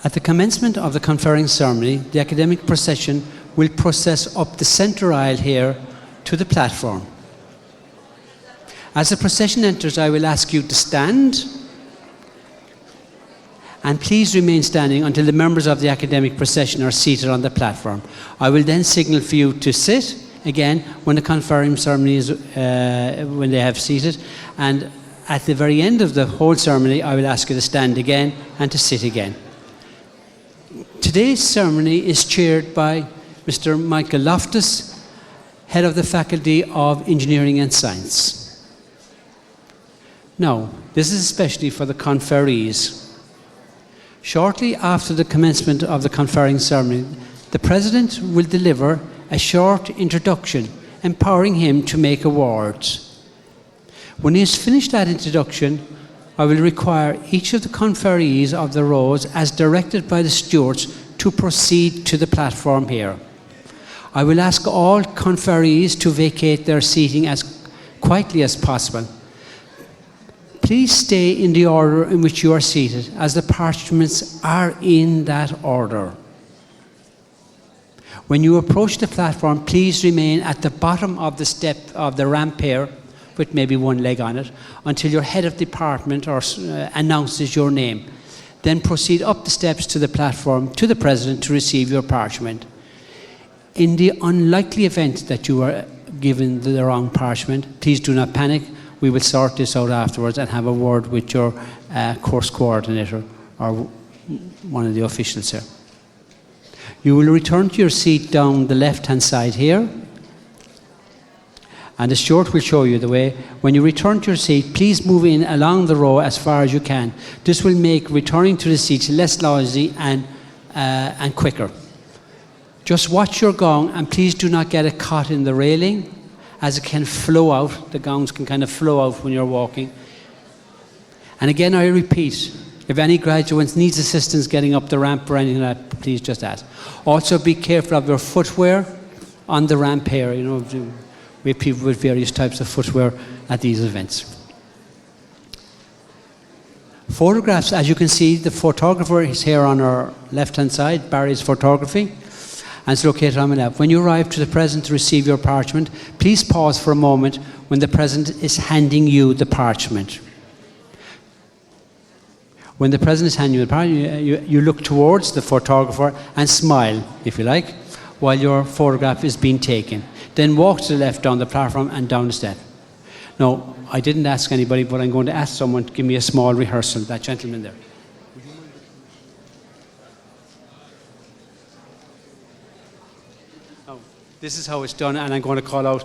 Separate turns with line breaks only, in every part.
At the commencement of the conferring ceremony, the academic procession will process up the centre aisle here to the platform. As the procession enters, I will ask you to stand, and please remain standing until the members of the academic procession are seated on the platform. I will then signal for you to sit again when the conferring ceremony is, when they have seated, and at the very end of the whole ceremony, I will ask you to stand again and to sit again. Today's ceremony is chaired by Mr. Michael Loftus, Head of the Faculty of Engineering and Science. Now, this is especially for the conferees. Shortly after the commencement of the conferring ceremony, the President will deliver a short introduction, empowering him to make awards. When he has finished that introduction, I will require each of the conferees of the rows, as directed by the stewards, to proceed to the platform here. I will ask all conferees to vacate their seating as quietly as possible. Please stay in the order in which you are seated, as the parchments are in that order. When you approach the platform, please remain at the bottom of the step of the ramp here, with maybe one leg on it, until your head of department announces your name. Then proceed up the steps to the platform to the President to receive your parchment. In the unlikely event that you are given the wrong parchment, please do not panic. We will sort this out afterwards and have a word with your course coordinator or one of the officials here. You will return to your seat down the left-hand side here, and the steward will show you the way. When you return to your seat, please move in along the row as far as you can. This will make returning to the seats less noisy and quicker. Just watch your gong, and please do not get it caught in the railing, as it can flow out. The gongs can kind of flow out when you're walking. And again, I repeat, if any graduates needs assistance getting up the ramp or anything like that, please just ask. Also, be careful of your footwear on the ramp here. You know, we have people with various types of footwear at these events. Photographs, as you can see, the photographer is here on our left-hand side, Barry's Photography, and it's located on my left. When you arrive to the President to receive your parchment, please pause for a moment when the President is handing you the parchment. When the President is handing you the parchment, you look towards the photographer and smile, if you like, while your photograph is being taken. Then walk to the left down the platform and down the step. Now, I didn't ask anybody, but I'm going to ask someone to give me a small rehearsal. That gentleman there. Oh, this is how it's done, and I'm going to call out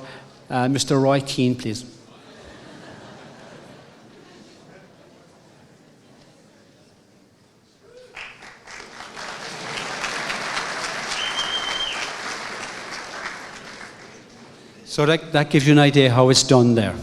Mr. Roy Keane, please. So that gives you an idea how it's done there.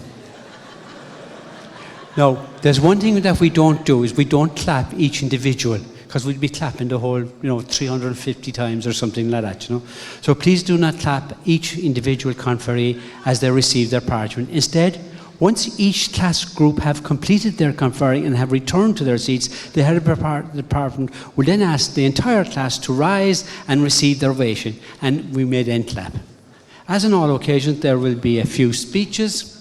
Now, there's one thing that we don't do, is we don't clap each individual, because we'd be clapping the whole, 350 times or something like that, So please do not clap each individual conferee as they receive their parchment. Instead, once each class group have completed their conferring and have returned to their seats, the head of the department will then ask the entire class to rise and receive their ovation, and we may then clap. As on all occasions, there will be a few speeches.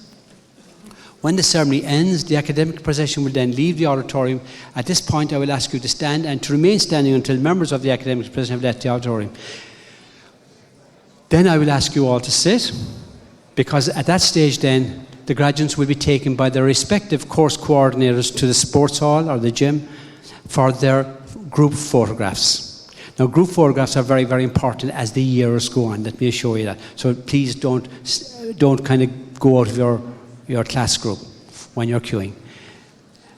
When the ceremony ends, the academic procession will then leave the auditorium. At this point, I will ask you to stand and to remain standing until members of the academic procession have left the auditorium. Then I will ask you all to sit, because at that stage then, the graduates will be taken by their respective course coordinators to the sports hall or the gym for their group photographs. Now, group photographs are very, very important as the years go on. Let me assure you that. So please don't kind of go out of your class group when you're queuing.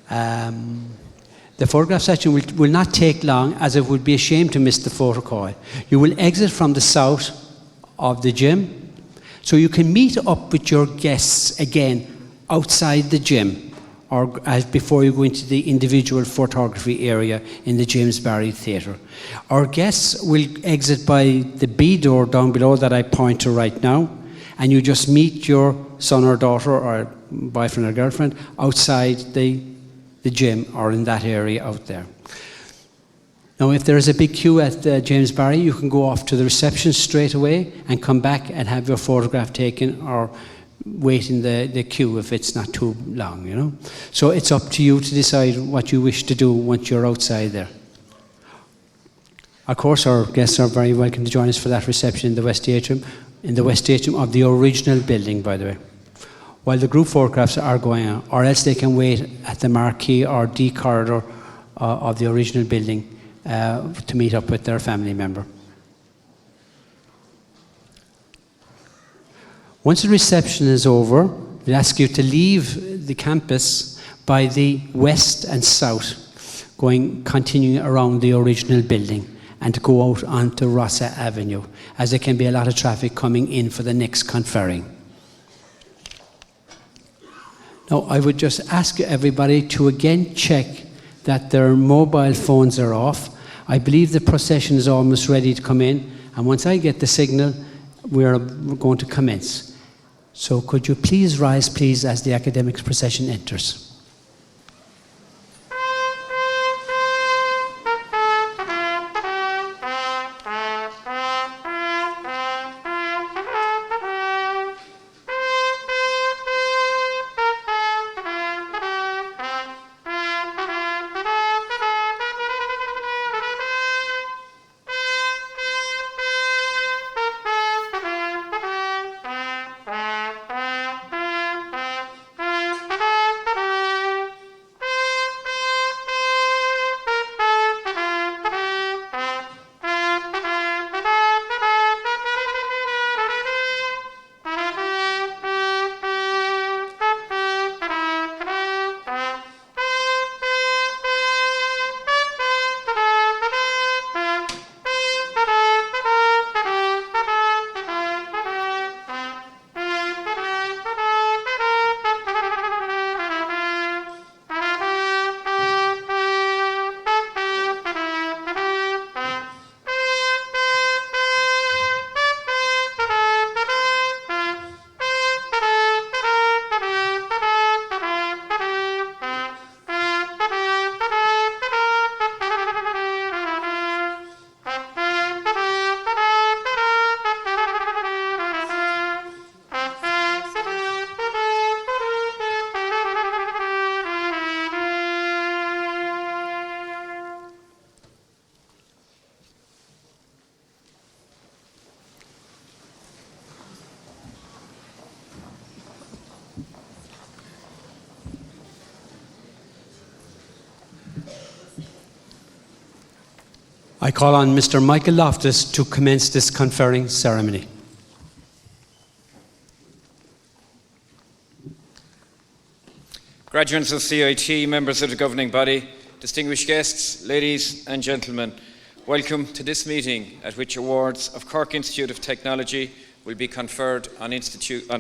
The photograph session will not take long, as it would be a shame to miss the photo call. You will exit from the south of the gym, so you can meet up with your guests again outside the gym, or as before you go into the individual photography area in the James Barry Theatre. Our guests will exit by the B door down below that I point to right now, and you just meet your son or daughter or boyfriend or girlfriend outside the gym or in that area out there. Now, if there is a big queue at James Barry, you can go off to the reception straight away and come back and have your photograph taken, or wait in the queue if it's not too long, you know. So it's up to you to decide what you wish to do once you're outside there. Of course, our guests are very welcome to join us for that reception in the West Atrium of the original building, by the way, while the group photographs are going on, or else they can wait at the marquee or D corridor of the original building to meet up with their family member. Once the reception is over, we'll ask you to leave the campus by the west and south, continuing around the original building, and to go out onto Rossa Avenue, as there can be a lot of traffic coming in for the next conferring. Now, I would just ask everybody to again check that their mobile phones are off. I believe the procession is almost ready to come in, and once I get the signal, we're going to commence. So could you please rise, please, as the academics procession enters. I call on Mr. Michael Loftus to commence this conferring ceremony.
Graduates of CIT, members of the governing body, distinguished guests, ladies and gentlemen, welcome to this meeting at which awards of Cork Institute of Technology will be conferred on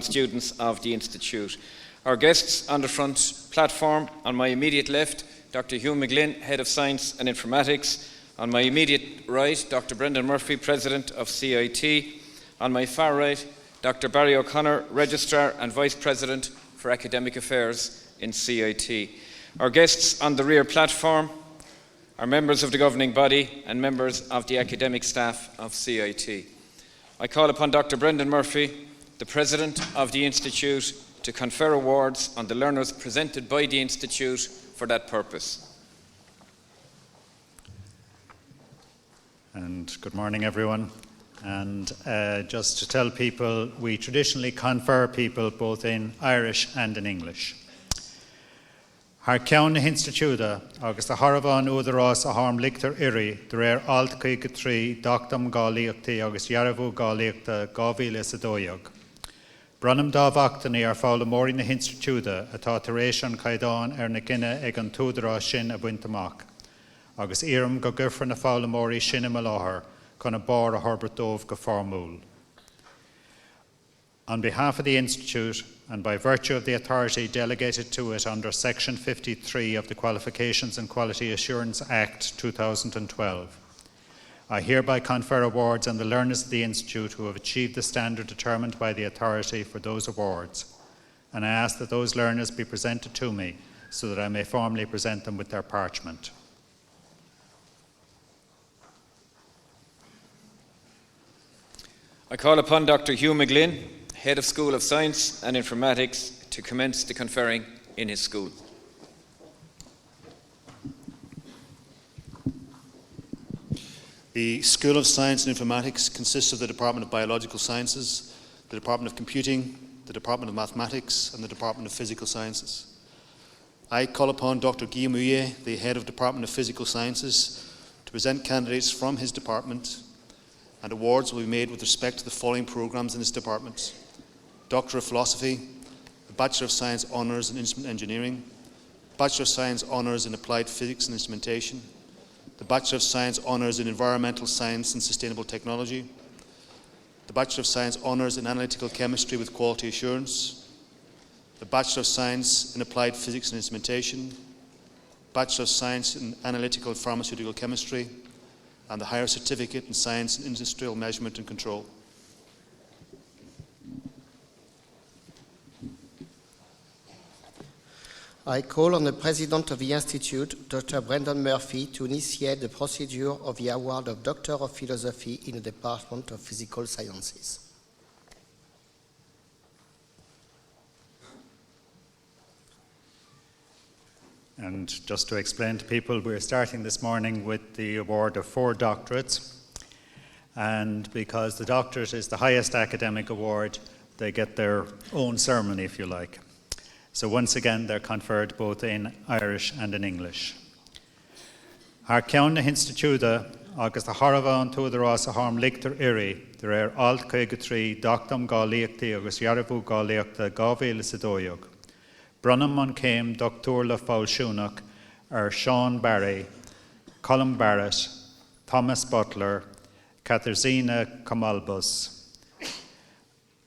students of the Institute. Our guests on the front platform, on my immediate left, Dr. Hugh McGlynn, Head of Science and Informatics. On my immediate right, Dr. Brendan Murphy, President of CIT. On my far right, Dr. Barry O'Connor, Registrar and Vice President for Academic Affairs in CIT. Our guests on the rear platform are members of the governing body and members of the academic staff of CIT. I call upon Dr. Brendan Murphy, the President of the Institute, to confer awards on the learners presented by the Institute for that purpose.
And good morning, everyone. And just to tell people, we traditionally confer people both in Irish and in English. Har ceann na Instituta, agus the Harvan Udaras a harm lichter iri, the rare alt trí doctam gáliachtaí agus jarabú gáliachta gávíle sa dóiag. Brunam dávachtaní ar fála mórí na Instituta, atá taréis an caidán na gine ag an túdará sin a buintamach. Agus iram go gufra na fála mórí sin a láthair, chun a bar a Herbert go formúl. On behalf of the Institute, and by virtue of the authority delegated to it under Section 53 of the Qualifications and Quality Assurance Act 2012, I hereby confer awards on the learners of the Institute who have achieved the standard determined by the authority for those awards, and I ask that those learners be presented to me so that I may formally present them with their parchment.
I call upon Dr. Hugh McGlynn, Head of School of Science and Informatics, to commence the conferring in his school.
The School of Science and Informatics consists of the Department of Biological Sciences, the Department of Computing, the Department of Mathematics, and the Department of Physical Sciences. I call upon Dr. Guillaume Huillet, the Head of Department of Physical Sciences, to present candidates from his department, and awards will be made with respect to the following programmes in his department: Doctor of Philosophy, the Bachelor of Science Honours in Instrument Engineering, Bachelor of Science Honours in Applied Physics and Instrumentation, the Bachelor of Science Honours in Environmental Science and Sustainable Technology, the Bachelor of Science Honours in Analytical Chemistry with Quality Assurance, the Bachelor of Science in Applied Physics and Instrumentation, Bachelor of Science in Analytical Pharmaceutical Chemistry, and the Higher Certificate in Science in Industrial Measurement and Control.
I call on the President of the Institute, Dr. Brendan Murphy, to initiate the procedure of the award of Doctor of Philosophy in the Department of Physical Sciences.
And just to explain to people, we're starting this morning with the award of 4 doctorates. And because the doctorate is the highest academic award, they get their own ceremony, if you like. So once again, they're conferred both in Irish and in English. Har ceann na Institute agus the Harava an Tuadarás a harm lictor iri, der alt coige trí doctam gáliachtaí agus jarabú gáliachta gávéle sadóiog. Brunham man came Dr. Le Faulshunach Sean Barry, Colin Barrett, Thomas Butler, Katarzyna Kamalbus.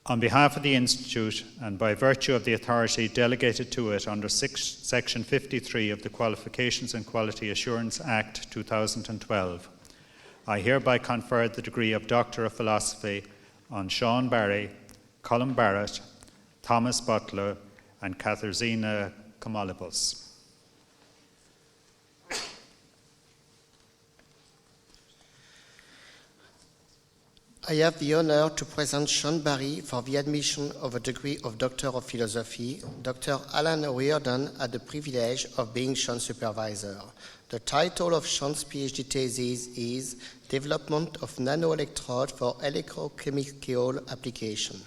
On behalf of the Institute, and by virtue of the authority delegated to it under Section 53 of the Qualifications and Quality Assurance Act 2012, I hereby confer the degree of Doctor of Philosophy on Sean Barry, Colin Barrett, Thomas Butler, and Katarzyna Kamalbus.
I have the honor to present Sean Barry for the admission of a degree of Doctor of Philosophy. Dr. Alan Riordan had the privilege of being Sean's supervisor. The title of Sean's PhD thesis is Development of Nanoelectrode for Electrochemical Application.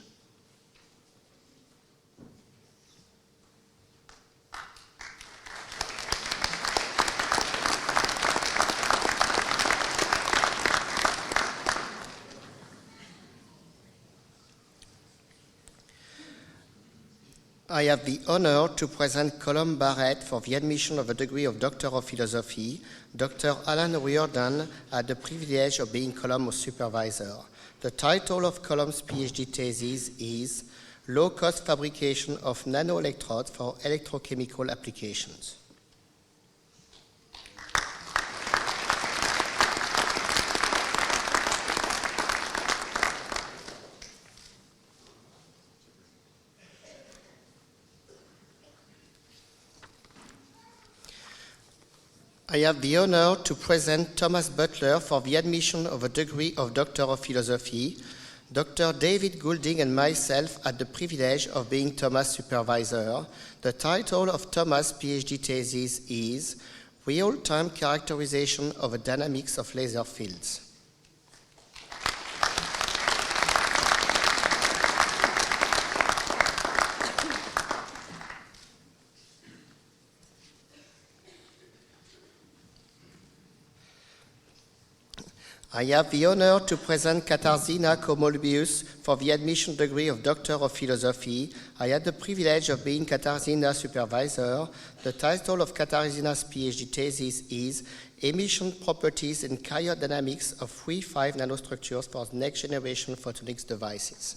I have the honor to present Colin Barrett for the admission of a degree of Doctor of Philosophy. Dr. Alan Riordan had the privilege of being Colum's supervisor. The title of Colum's PhD thesis is Low-Cost Fabrication of Nanoelectrodes for Electrochemical Applications. I have the honor to present Thomas Butler for the admission of a degree of Doctor of Philosophy. Dr. David Goulding and myself had the privilege of being Thomas' supervisor. The title of Thomas' PhD thesis is Real-Time Characterization of the Dynamics of Laser Fields. I have the honor to present Katarzyna Komolbius for the admission degree of Doctor of Philosophy. I had the privilege of being Katarzyna's supervisor. The title of Katarzyna's PhD thesis is Emission Properties and Cryodynamics of 3-5 Nanostructures for Next Generation Photonics Devices.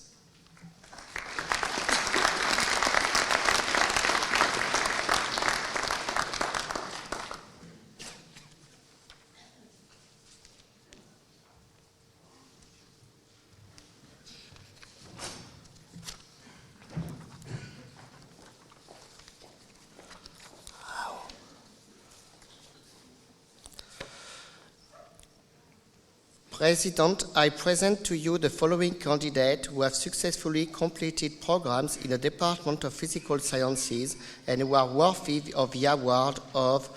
President, I present to you the following candidates who have successfully completed programs in the Department of Physical Sciences and who are worthy of the award of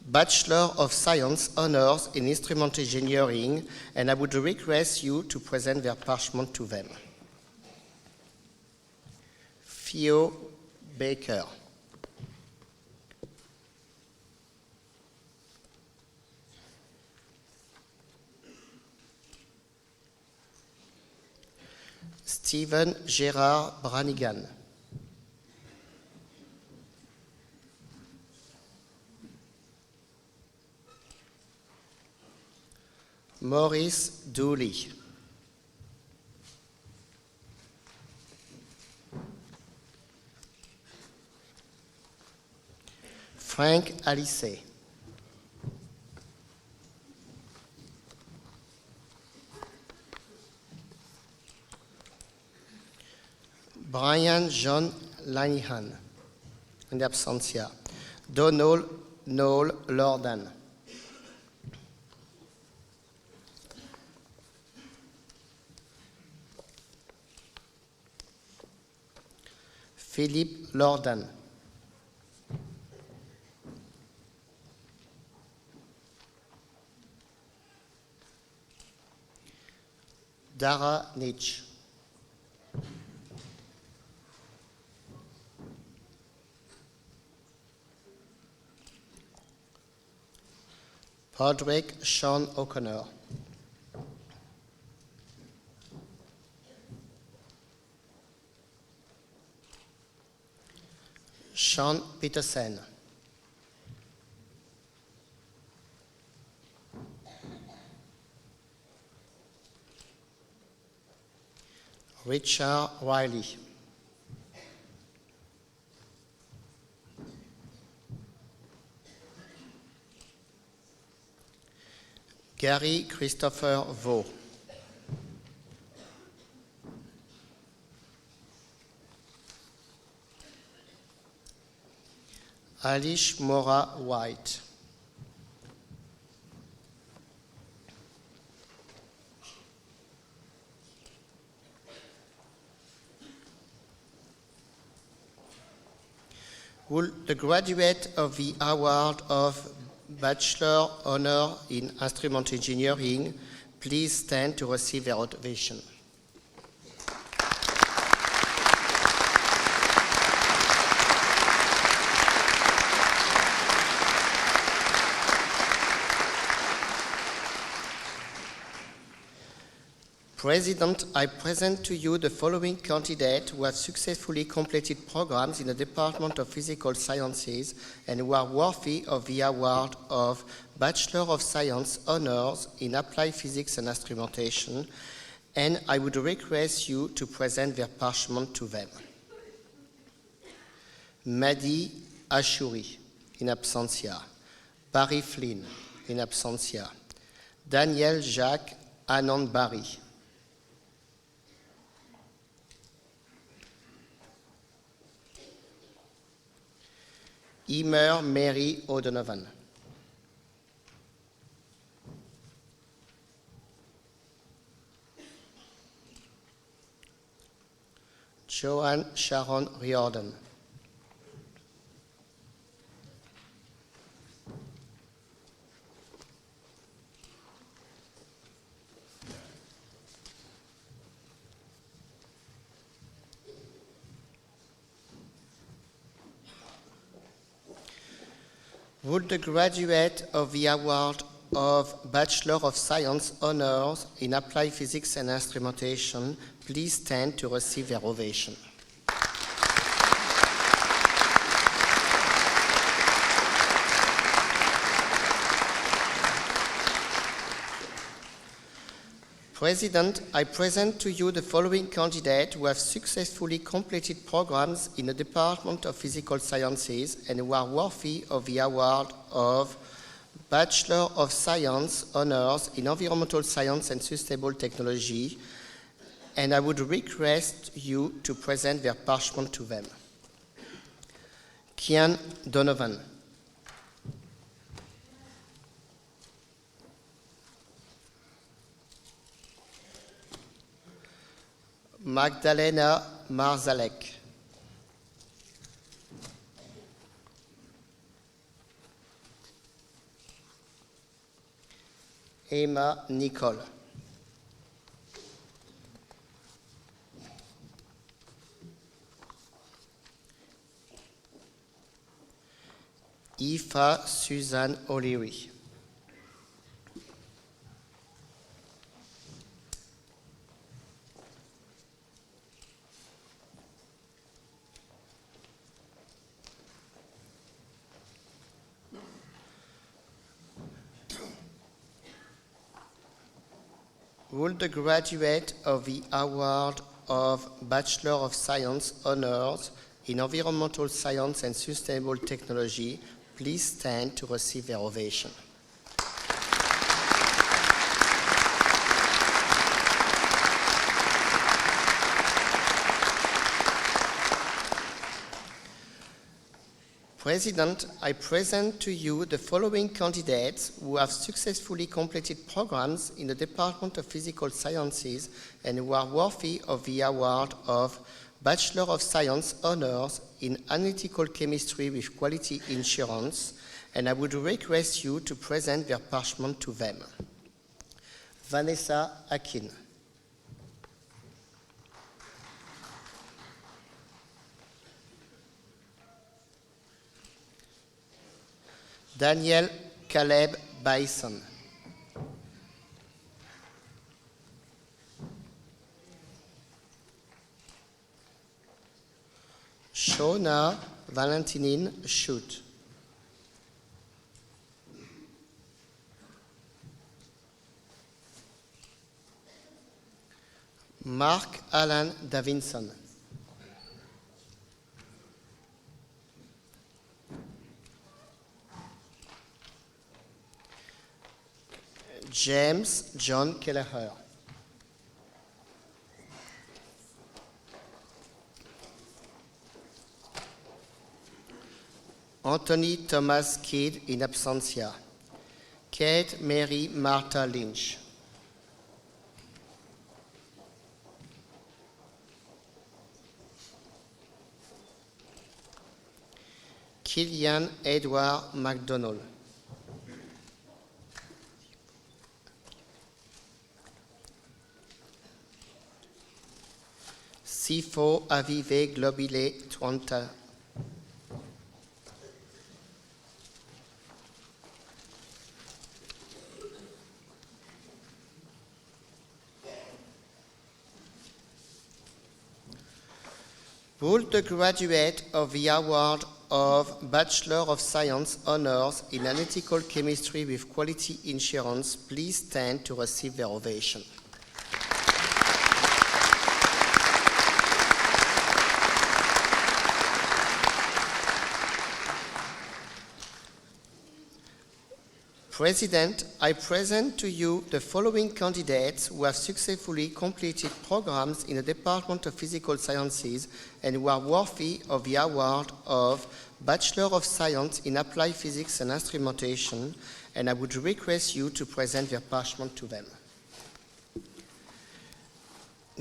Bachelor of Science Honours in Instrument Engineering, and I would request you to present their parchment to them. Theo Baker. Stephen Gérard Branigan. Maurice Dooley. Frank Alice. Brian John Lanihan, in absentia. Donald Noel Lordan. Philip Lordan. Dara Nitsch. Podrick Sean O'Connor. Sean Peterson. Richard Wiley. Gary Christopher Vaux. Alish Mora White. Will the graduate of the award of Bachelor Honor in Instrument Engineering please stand to receive their ovation. President, I present to you the following candidates who have successfully completed programs in the Department of Physical Sciences and who are worthy of the award of Bachelor of Science Honours in Applied Physics and Instrumentation, and I would request you to present their parchment to them. Madi Ashuri, in absentia. Barry Flynn, in absentia. Daniel Jacques Anand Barry. Emer Mary O'Donovan. Joanne Sharon Riordan. Would the graduate of the award of Bachelor of Science Honours in Applied Physics and Instrumentation please stand to receive their ovation. President, I present to you the following candidates who have successfully completed programs in the Department of Physical Sciences and who are worthy of the award of Bachelor of Science Honours in Environmental Science and Sustainable Technology, and I would request you to present their parchment to them. Kian Donovan. Magdalena Marzalek. Emma Nicole. Aoife Suzanne O'Leary. Will the graduate of the Award of Bachelor of Science Honors in Environmental Science and Sustainable Technology please stand to receive their ovation? President, I present to you the following candidates who have successfully completed programs in the Department of Physical Sciences and who are worthy of the award of Bachelor of Science Honors in Analytical Chemistry with Quality Insurance, and I would request you to present their parchment to them. Vanessa Akin. Daniel Caleb Bison. Shona Valentinine Schut. Mark Alan Davinson. James John Kelleher. Anthony Thomas Kidd in absentia. Kate Mary Martha Lynch. Killian Edward MacDonald. Sifo Avive Globile Twanta. Will the graduate of the Award of Bachelor of Science Honors in Analytical Chemistry with Quality Insurance please stand to receive their ovation? President, I present to you the following candidates who have successfully completed programs in the Department of Physical Sciences and who are worthy of the award of Bachelor of Science in Applied Physics and Instrumentation, and I would request you to present their parchment to them.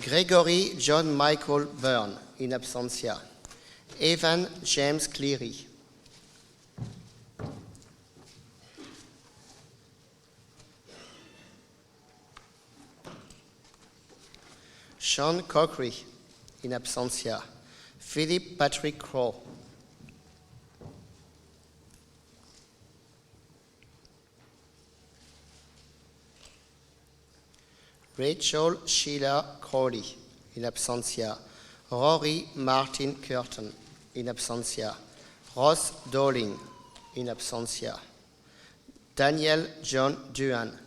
Gregory John Michael Byrne, in absentia. Evan James Cleary. Sean Cochry, in absentia. Philip Patrick Crow. Rachel Sheila Crowley, in absentia. Rory Martin Curtin, in absentia. Ross Dowling, in absentia. Daniel John Duhan.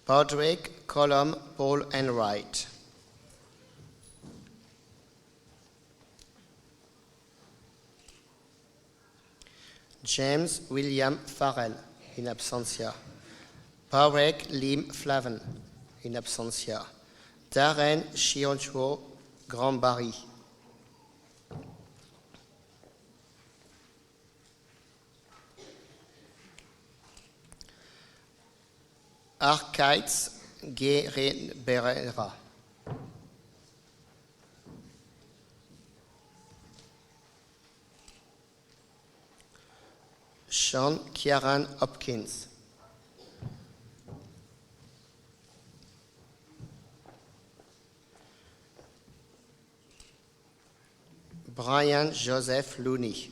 Padraig Colum Paul Enright. James William Farrell, in absentia. Padraig Lim Flavin, in absentia. Darren Shionchuo Grandbarry. Arcaitz Guerrera. Sean Kieran Hopkins. Brian Joseph Looney.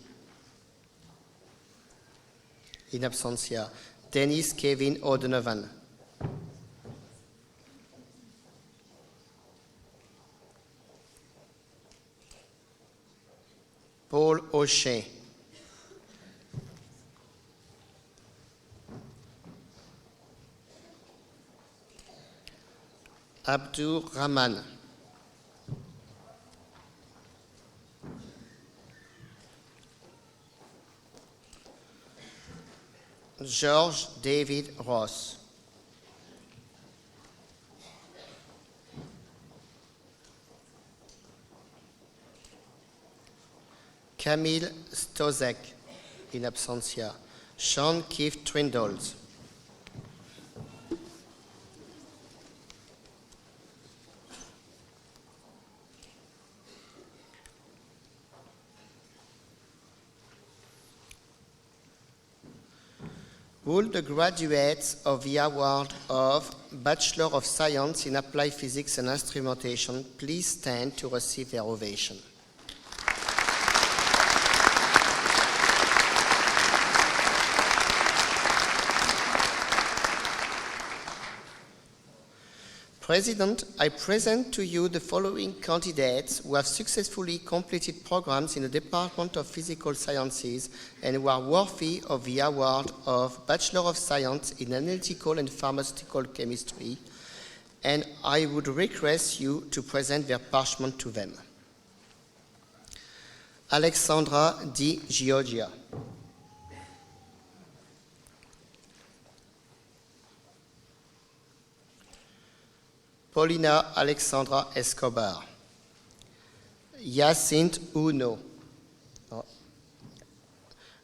In absentia. Dennis Kevin O'Donovan. Paul O'Shea. Abdur Rahman. George David Ross. Camille Stozek, in absentia. Sean Keith Trindles. Will the graduates of the award of Bachelor of Science in Applied Physics and Instrumentation please stand to receive their ovation? President, I present to you the following candidates who have successfully completed programs in the Department of Physical Sciences and who are worthy of the award of Bachelor of Science in Analytical and Pharmaceutical Chemistry, and I would request you to present their parchment to them. Alexandra Di Giorgia. Paulina Alexandra Escobar. Hyacinthe Uno.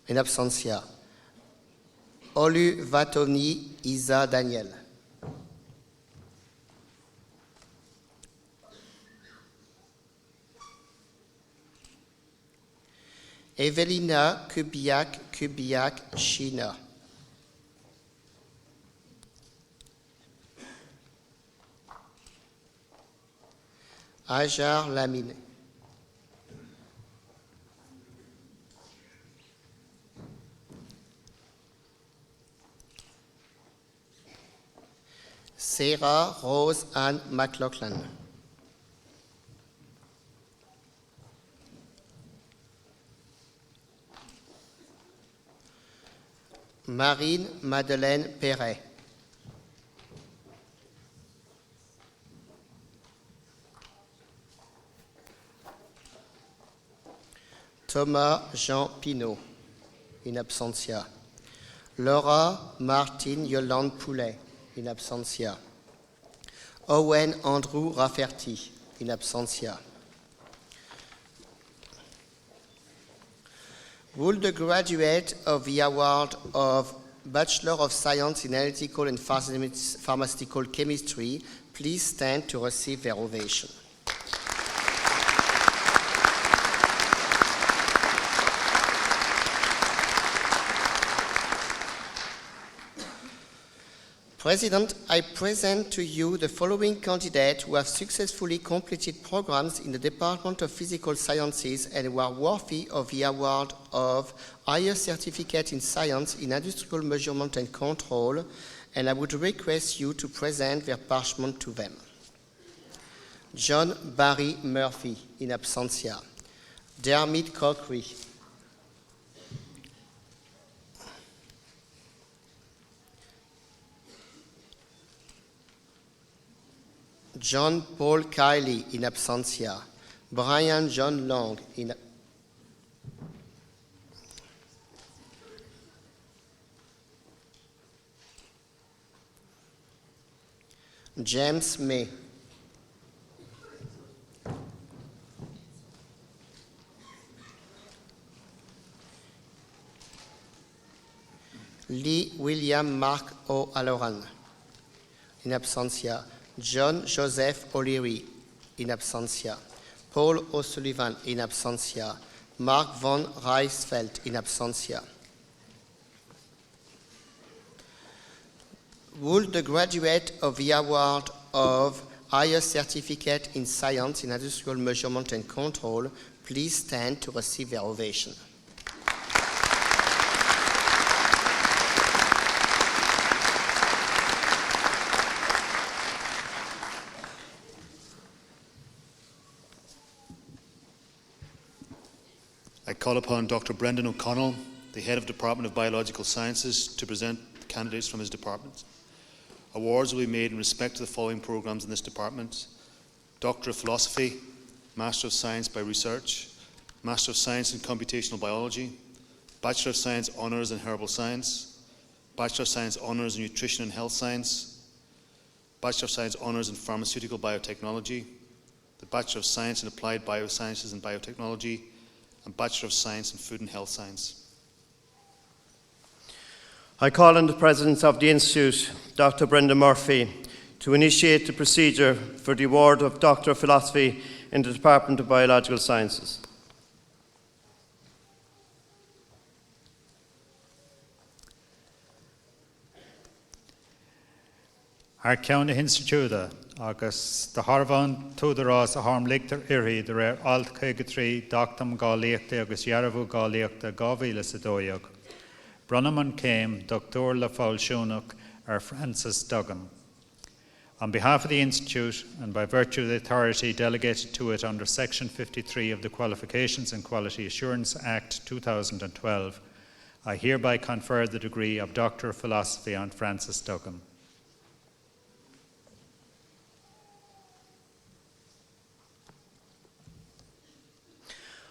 In absentia. Olu Vatoni Isa Daniel. Evelina Kubiak Shina. Ajar Lamine. Sarah Rose Ann McLaughlin. Marine Madeleine Perret. Thomas Jean Pinault, in absentia. Laura Martine Yolande Poulet, in absentia. Owen Andrew Rafferty, in absentia. Will the graduate of the award of Bachelor of Science in Analytical and Pharmaceutical Chemistry please stand to receive their ovation? President, I present to you the following candidates who have successfully completed programs in the Department of Physical Sciences and who are worthy of the award of Higher Certificate in Science in Industrial Measurement and Control, and I would request you to present their parchment to them. John Barry Murphy, in absentia. Dermot Cochry. John Paul Kiley, in absentia. Brian John Long, in James May. Lee William Mark O'Halloran. in absentia. John Joseph O'Leary, in absentia. Paul O'Sullivan, in absentia. Mark von Reisfeld, in absentia. Would the graduate of the award of Higher Certificate in Science in Industrial Measurement and Control please stand to receive their ovation?
I call upon Dr. Brendan O'Connell, the Head of Department of Biological Sciences, to present the candidates from his department. Awards will be made in respect to the following programs in this department: Doctor of Philosophy, Master of Science by Research, Master of Science in Computational Biology, Bachelor of Science Honours in Herbal Science, Bachelor of Science Honours in Nutrition and Health Science, Bachelor of Science Honours in Pharmaceutical Biotechnology, the Bachelor of Science in Applied Biosciences and Biotechnology, and Bachelor of Science in Food and Health Science.
I call on the President of the Institute, Dr. Brendan Murphy, to initiate the procedure for the award of Doctor of Philosophy in the Department of Biological Sciences.
Our County Institute, agus de Harvan Tudarás a harm lictor iri de rare alt kegatri doctum galiachta agus yaravu galiachta gavila sadoyog. Brunnaman came Dr. Lafal Shunuk Francis Duggan. On behalf of the Institute, and by virtue of the authority delegated to it under Section 53 of the Qualifications and Quality Assurance Act 2012, I hereby confer the degree of Doctor of Philosophy on Francis Duggan.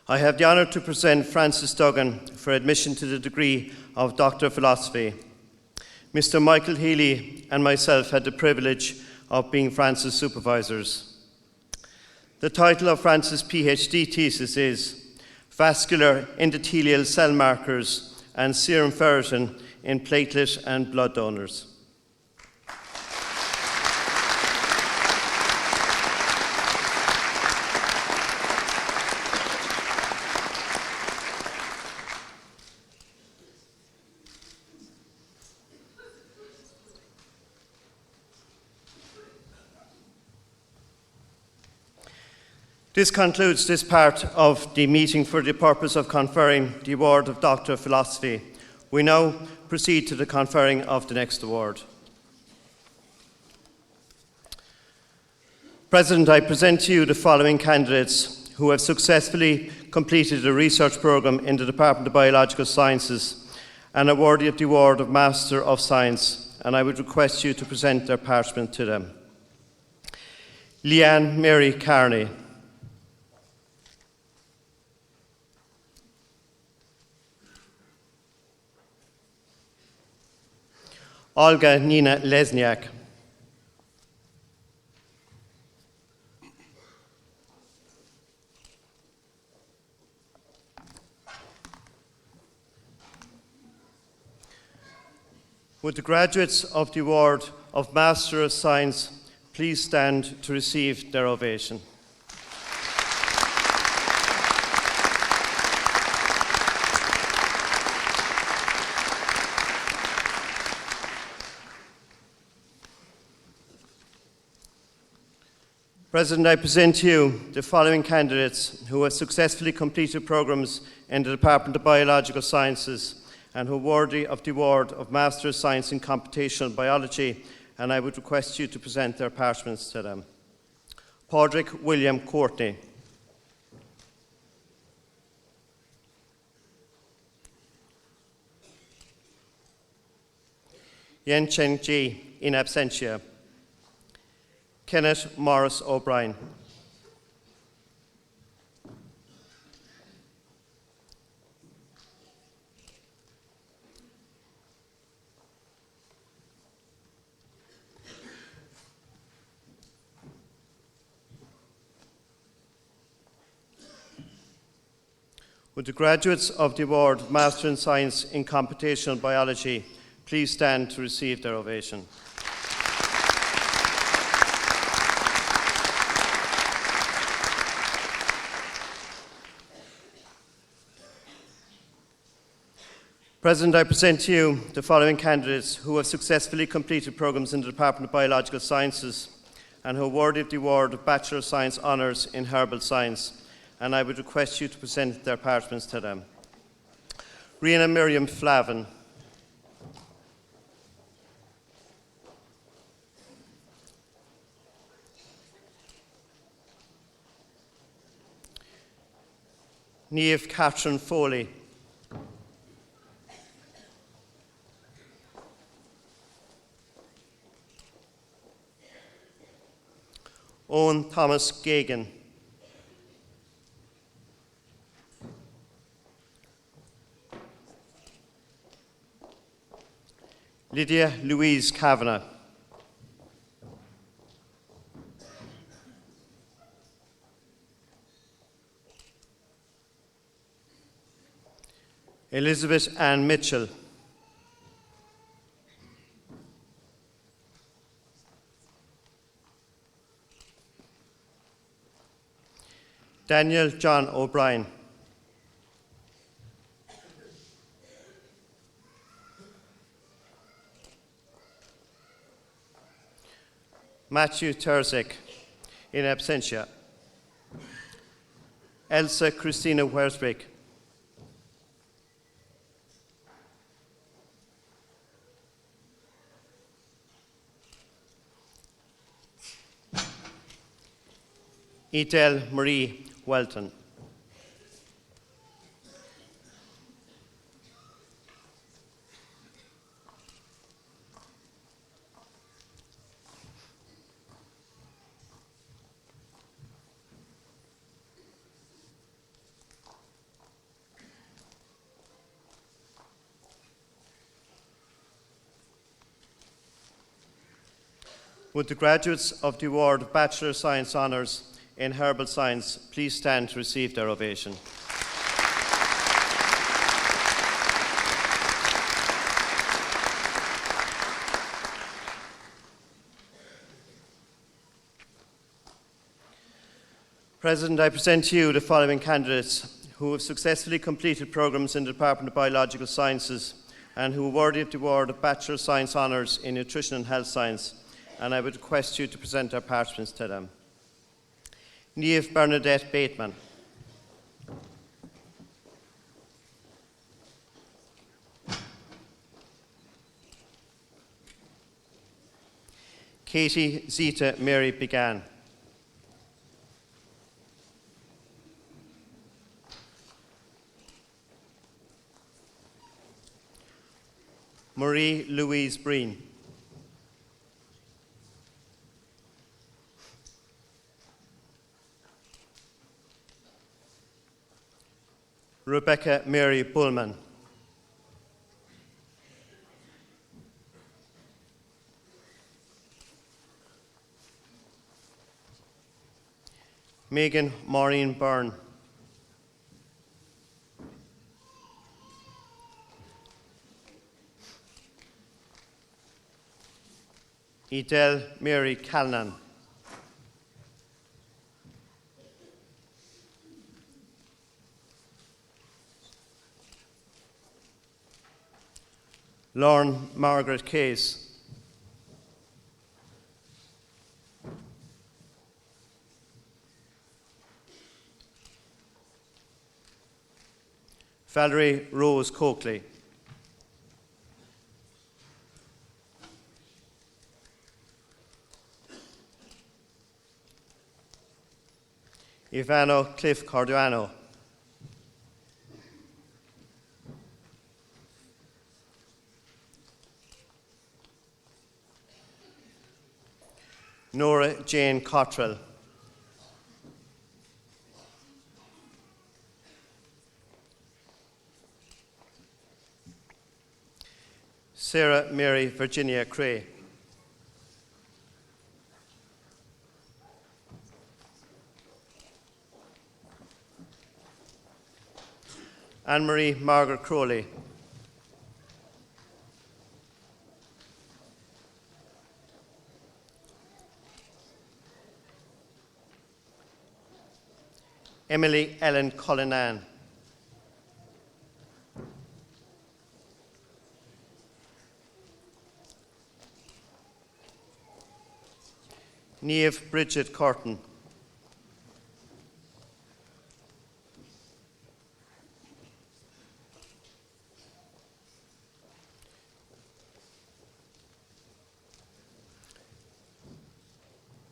I have the honour to present Francis Duggan for admission to the degree of Doctor of Philosophy. Mr. Michael Healy and myself had the privilege of being Francis' supervisors. The title of Francis' PhD thesis is Vascular Endothelial Cell Markers and Serum Ferritin in Platelet and Blood Donors. This concludes this part of the meeting for the purpose of conferring the award of Doctor of Philosophy. We now proceed to the conferring of the next award. President, I present to you the following candidates who have successfully completed a research programme in the Department of Biological Sciences and are worthy of the award of Master of Science, and I would request you to present their parchment to them. Leanne Mary Carney. Olga Nina Lesniak. Would the graduates of the award of Master of Science please stand to receive their ovation? President, I present to you the following candidates who have successfully completed programmes in the Department of Biological Sciences and who are worthy of the award of Master of Science in Computational Biology, and I would request you to present their parchments to them. Padraig William Courtney. Yen Chen Ji, in absentia. Kenneth Morris O'Brien. Would the graduates of the award Master in Science in Computational Biology please stand to receive their ovation? President, I present to you the following candidates who have successfully completed programmes in the Department of Biological Sciences and who are awarded the award of Bachelor of Science Honours in Herbal Science, and I would request you to present their parchments to them. Rihanna Miriam Flavin. Niamh Catherine Foley. Owen Thomas Gagan. Lydia Louise Kavanagh. Elizabeth Ann Mitchell. Daniel John O'Brien. Matthew Terzek, in absentia. Elsa Christina Wersbeck. Edel Marie Welton. Would the graduates of the award of Bachelor of Science Honours in Herbal Science please stand to receive their ovation. President, I present to you the following candidates who have successfully completed programmes in the Department of Biological Sciences and who are awarded the award of Bachelor of Science Honours in Nutrition and Health Science, and I would request you to present their parchments to them. Niamh Bernadette Bateman. Katie Zita Mary Began. Marie Louise Breen. Rebecca Mary Bullman. Megan Maureen Byrne. Edel Mary Calnan. Lauren Margaret Case. Valerie Rose Coakley. Ivano Cliff Corduano. Nora Jane Cottrell. Sarah Mary Virginia Cray. Anne-Marie Margaret Crowley. Emily Ellen Cullinan. Niamh Bridget Curtin.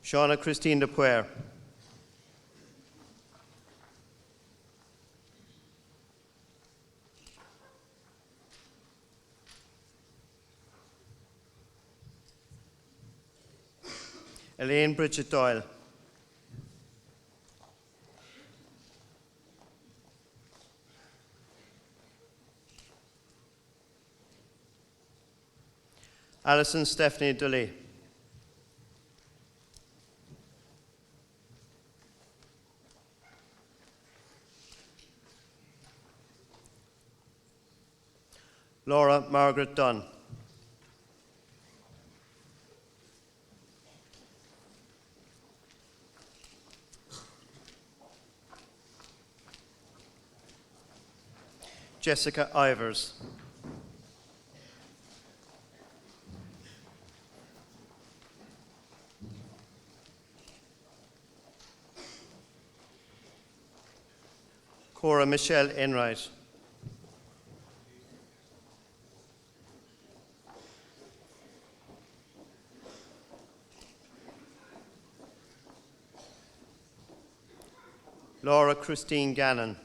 Shauna Christine de Puer. Elaine Bridget Doyle. Alison Stephanie Dully. Laura Margaret Dunn. Jessica Ivers. Cora Michelle Enright. Laura Christine Gannon.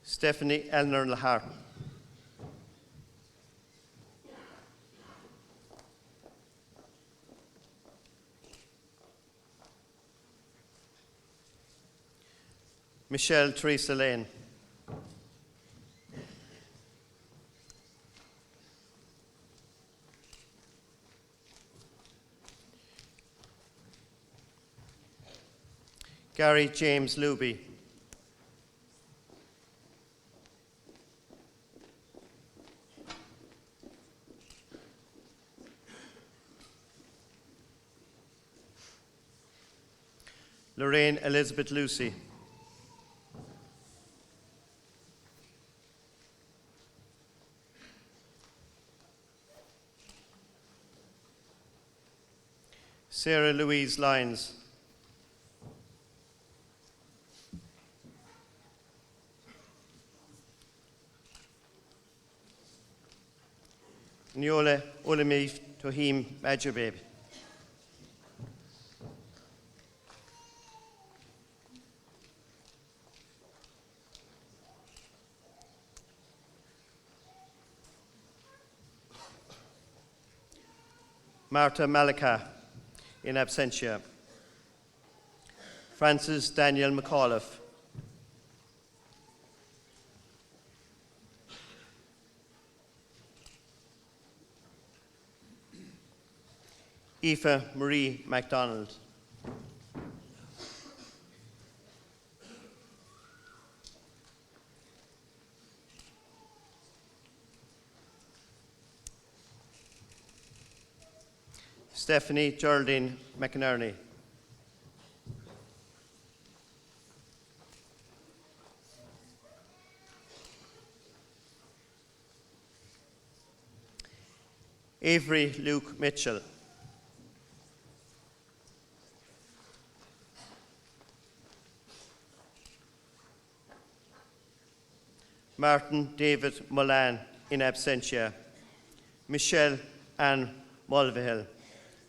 Stephanie Eleanor Lahar. Michelle Teresa Lane. Gary James Luby. Lorraine Elizabeth Lucy. Sarah Louise Lyons. Niola Olamif Tohim Majabeb. Marta Malika, in absentia. Francis Daniel McAuliffe. Aoife Marie MacDonald. Stephanie Geraldine McInerney. Avery Luke Mitchell. Martin David Molan, in absentia. Michelle Ann Mulvihill,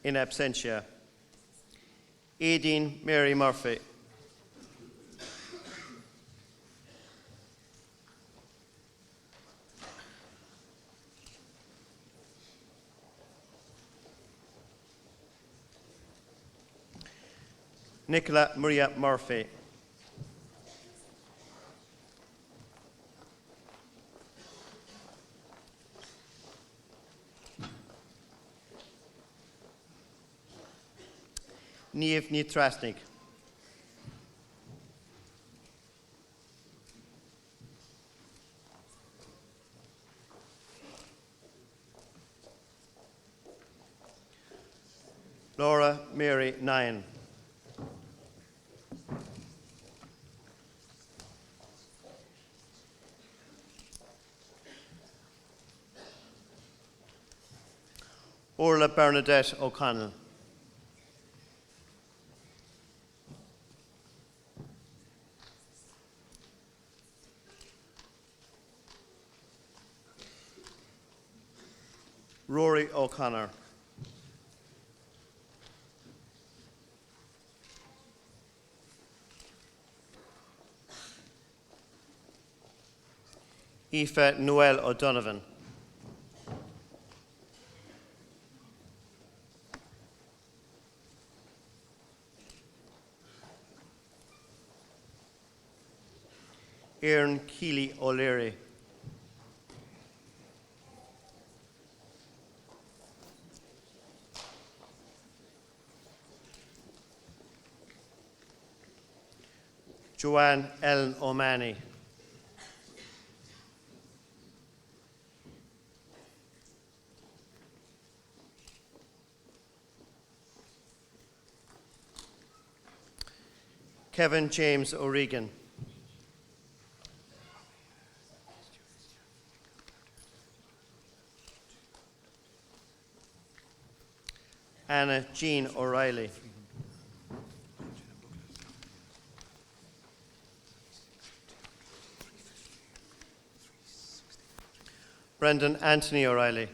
in absentia. Aideen Mary Murphy. Nicola Maria Murphy. Niamh Nitrasnik. Laura Mary Nine. Orla Bernadette O'Connell. Rory O'Connor. Aoife Noel O'Donovan. Aaron Keeley O'Leary. Joanne Ellen O'Mahony. Kevin James O'Regan. Anna Jean O'Reilly. Brendan Anthony O'Reilly.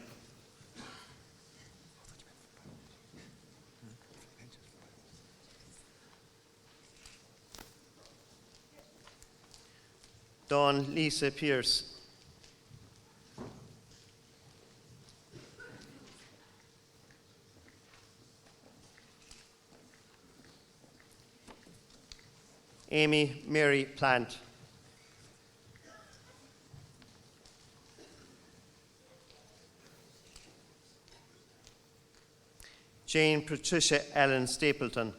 Dawn Lisa Pierce. Amy Mary Plant. Jane Patricia Ellen Stapleton.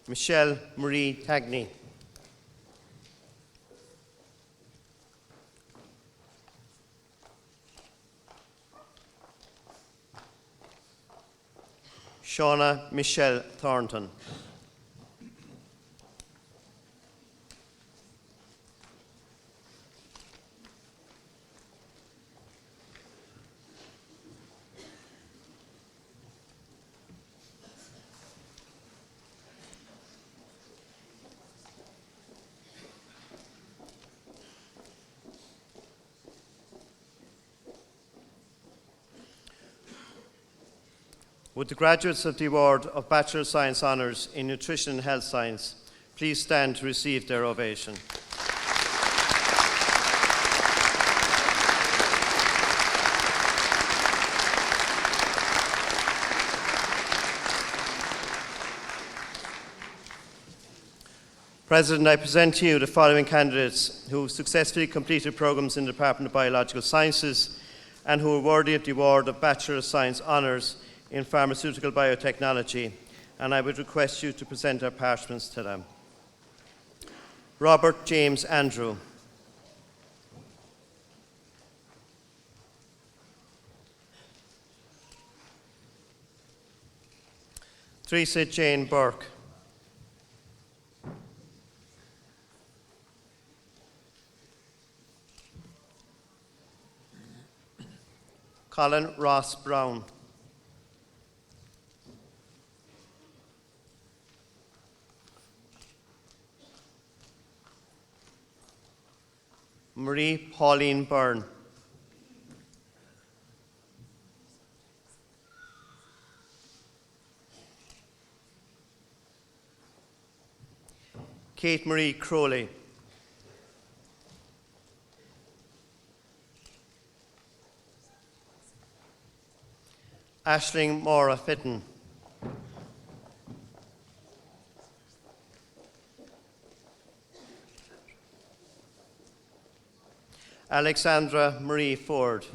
Michelle Marie Tagney. Shauna Michelle Thornton. Would the graduates of the award of Bachelor of Science Honours in Nutrition and Health Science please stand to receive their ovation. President, I present to you the following candidates who successfully completed programmes in the Department of Biological Sciences and who are worthy of the award of Bachelor of Science Honours in Pharmaceutical Biotechnology, and I would request you to present our parchments to them. Robert James Andrew. Teresa Jane Burke. Colin Ross Brown. Marie Pauline Byrne. Kate Marie Crowley. Aisling Maura Fitton. Alexandra Marie Ford.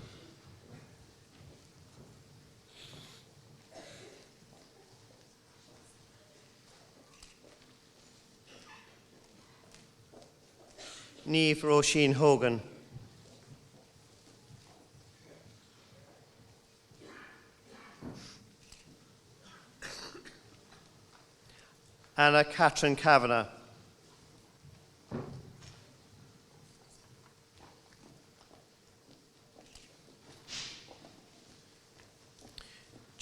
Niamh Roisin Hogan. Anna Catherine Kavanagh.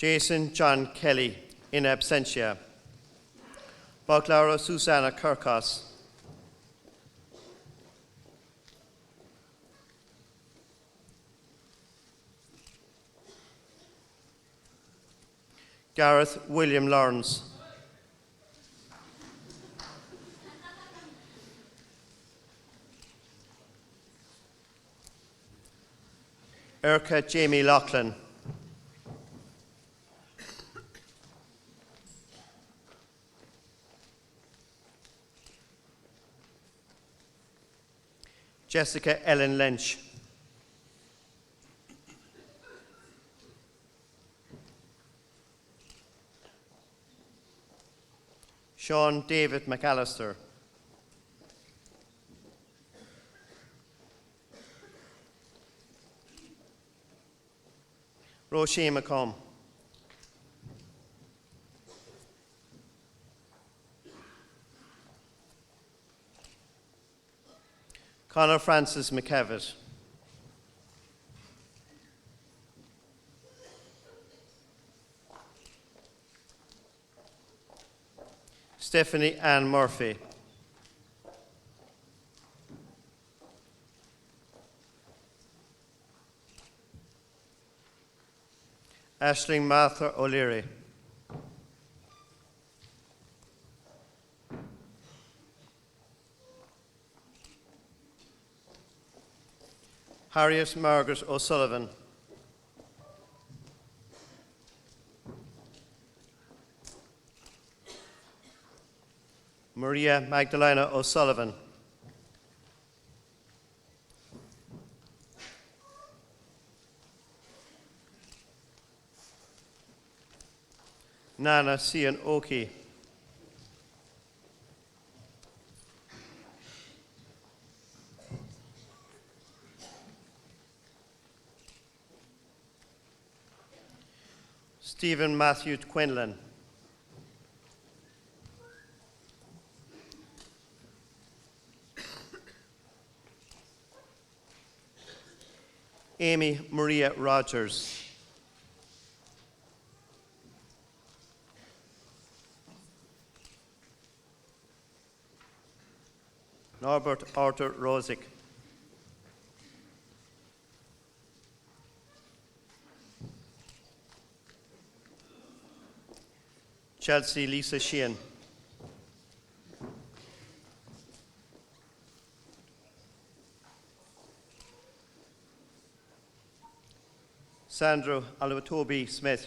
Jason John Kelly, in absentia. Baclaura Susanna Kirkos. Gareth William Lawrence. Erica Jamie Loughlin. Jessica Ellen Lynch. Sean David McAllister. Roisin McComb. Conor Francis McKevitt. Stephanie Ann Murphy. Aisling Martha O'Leary. Harriet Margaret O'Sullivan. Maria Magdalena O'Sullivan. Nana Cian Oki. Stephen Matthew Quinlan. Amy Maria Rogers. Norbert Arthur Rosick. Chelsea Lisa Sheehan. Sandra Alwatobi Smith.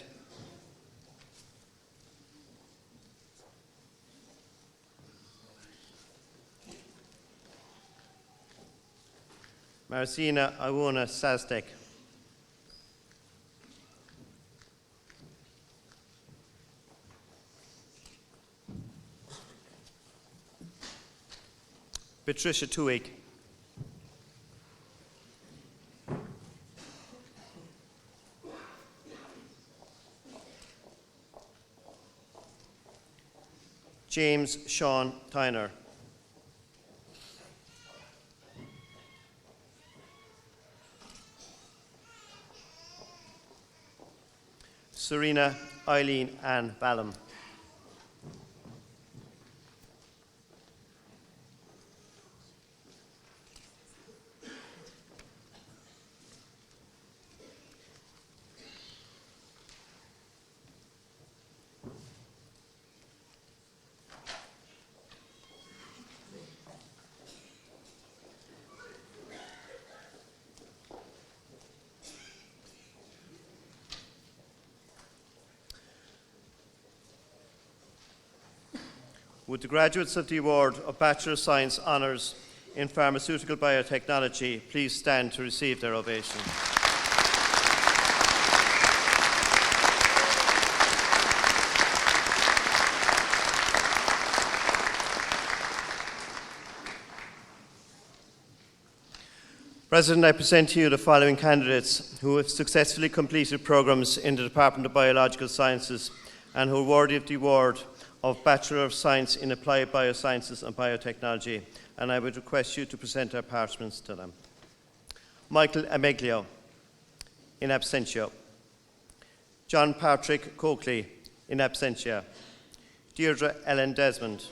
Marcina Iwona Sastek. Patricia Tuig. James Sean Tyner. Serena Eileen Ann Ballum. Would the graduates of the award of Bachelor of Science Honours in Pharmaceutical Biotechnology please stand to receive their ovation. President, I present to you the following candidates who have successfully completed programmes in the Department of Biological Sciences and who are worthy of the award of Bachelor of Science in Applied Biosciences and Biotechnology, and I would request you to present our parchments to them. Michael Ameglio, in absentia. John Patrick Coakley, in absentia. Deirdre Ellen Desmond.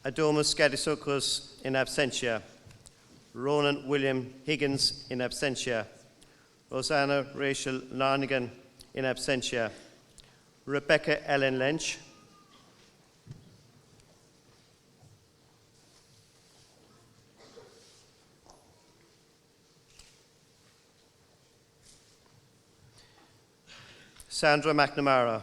Adomus Gadisocus, in absentia. Ronan William Higgins, in absentia. Rosanna Rachel Larnigan, in absentia. Rebecca Ellen Lynch. Sandra McNamara.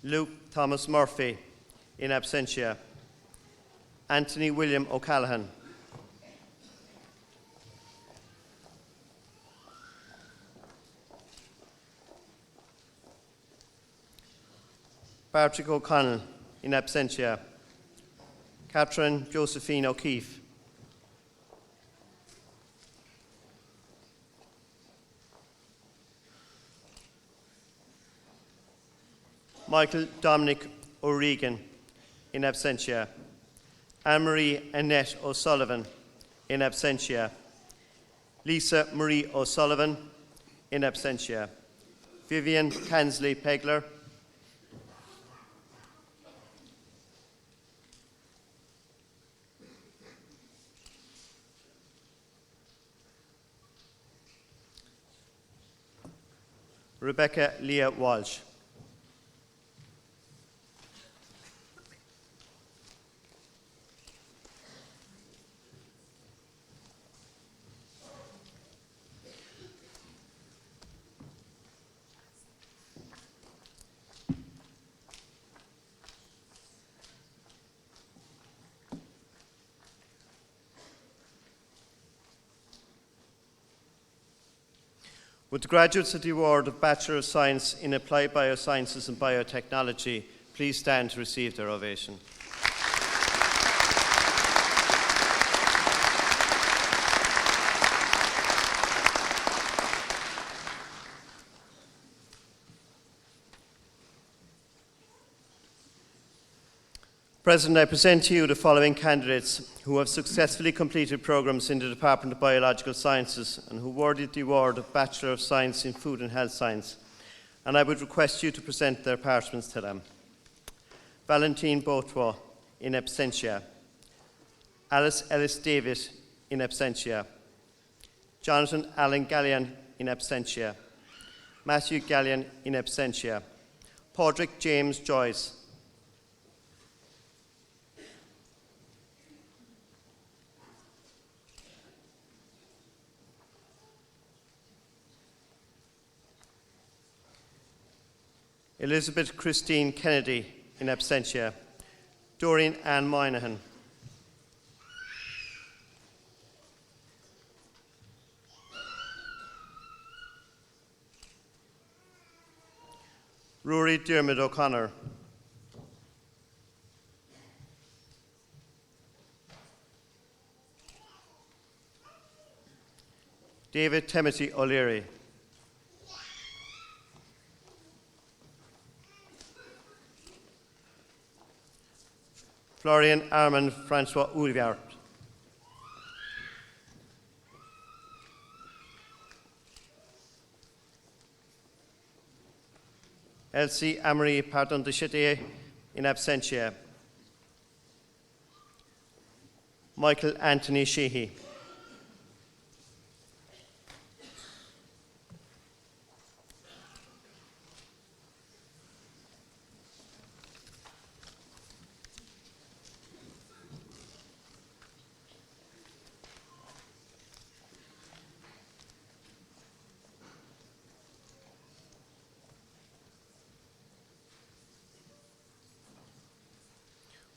Luke Thomas Murphy, in absentia. Anthony William O'Callaghan. Patrick O'Connell, in absentia. Catherine Josephine O'Keefe. Michael Dominic O'Regan, in absentia. Anne-Marie Annette O'Sullivan, in absentia. Lisa Marie O'Sullivan, in absentia. Vivian Kansley Pegler. Rebecca Leah Walsh. Would the graduates of the award of Bachelor of Science in Applied Biosciences and Biotechnology please stand to receive their ovation. President, I present to you the following candidates who have successfully completed programmes in the Department of Biological Sciences and who awarded the award of Bachelor of Science in Food and Health Science, and I would request you to present their parchments to them. Valentine Beautois, in absentia. Alice Ellis David, in absentia. Jonathan Allen Gallion, in absentia. Matthew Gallion, in absentia. Padraig James Joyce. Elizabeth Christine Kennedy, in absentia. Doreen Ann Moynihan. Rory Dermot O'Connor. David Timothy O'Leary. Florian Armand Francois Oulivard. Elsie Amory Pardon de Chetier, in absentia. Michael Anthony Sheehy.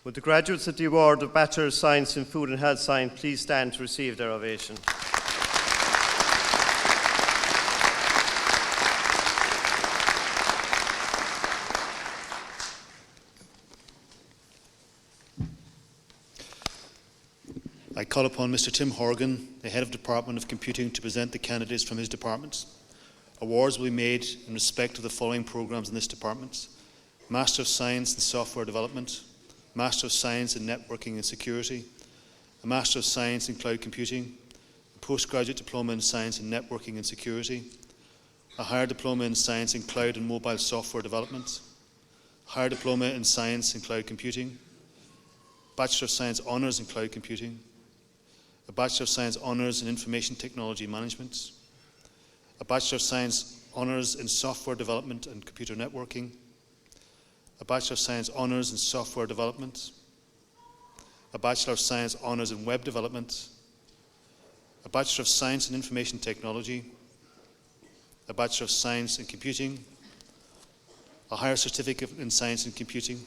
Would the graduates of the award of Bachelor of Science in Food and Health Science please stand to receive their ovation.
I call upon Mr. Tim Horgan, the Head of Department of Computing, to present the candidates from his department. Awards will be made in respect of the following programmes in this department: Master of Science in Software Development, Master of Science in Networking and Security, a Master of Science in Cloud Computing, a Postgraduate Diploma in Science in Networking and Security, a Higher Diploma in Science in Cloud and Mobile Software Development, Higher Diploma in Science in Cloud Computing, Bachelor of Science Honours in Cloud Computing, a Bachelor of Science Honours in Information Technology Management, a Bachelor of Science Honours in Software Development and Computer Networking, a Bachelor of Science Honours in Software Development, a Bachelor of Science Honours in Web Development, a Bachelor of Science in Information Technology, a Bachelor of Science in Computing, a Higher Certificate in Science and Computing.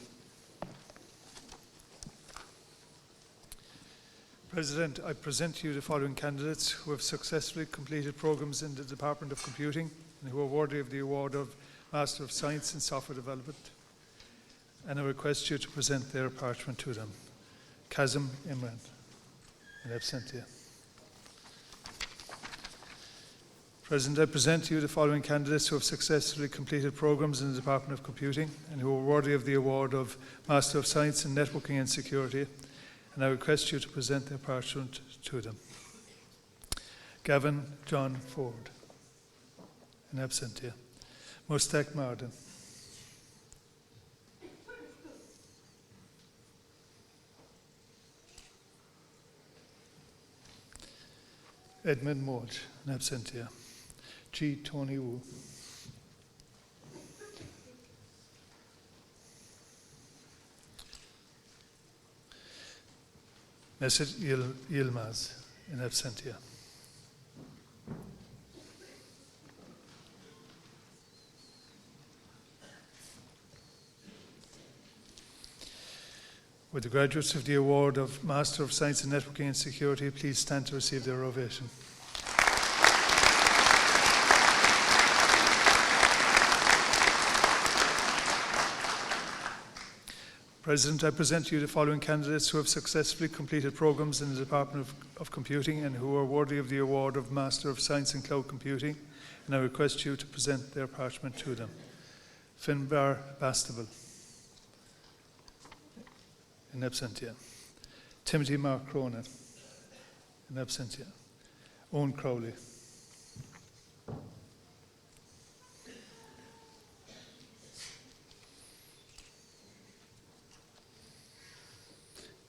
President, I present to you the following candidates who have successfully completed programmes in the Department of Computing and who are worthy of the award of Master of Science in Software Development. And I request you to present their parchment to them. Kazim Imran, in absentia. President, I present to you the following candidates who have successfully completed programmes in the Department of Computing and who are worthy of the award of Master of Science in Networking and Security. And I request you to present their parchment to them. Gavin John Ford, in absentia. Mustaq Marden. Edmund Morge, in absentia. G. Tony Wu. Mesut Yilmaz, in absentia. Would the graduates of the award of Master of Science in Networking and Security please stand to receive their ovation. President, I present to you the following candidates who have successfully completed programmes in the Department of Computing and who are worthy of the award of Master of Science in Cloud Computing, and I request you to present their parchment to them. Finbar Bastable, in absentia. Timothy Mark Cronin, in absentia. Owen Crowley.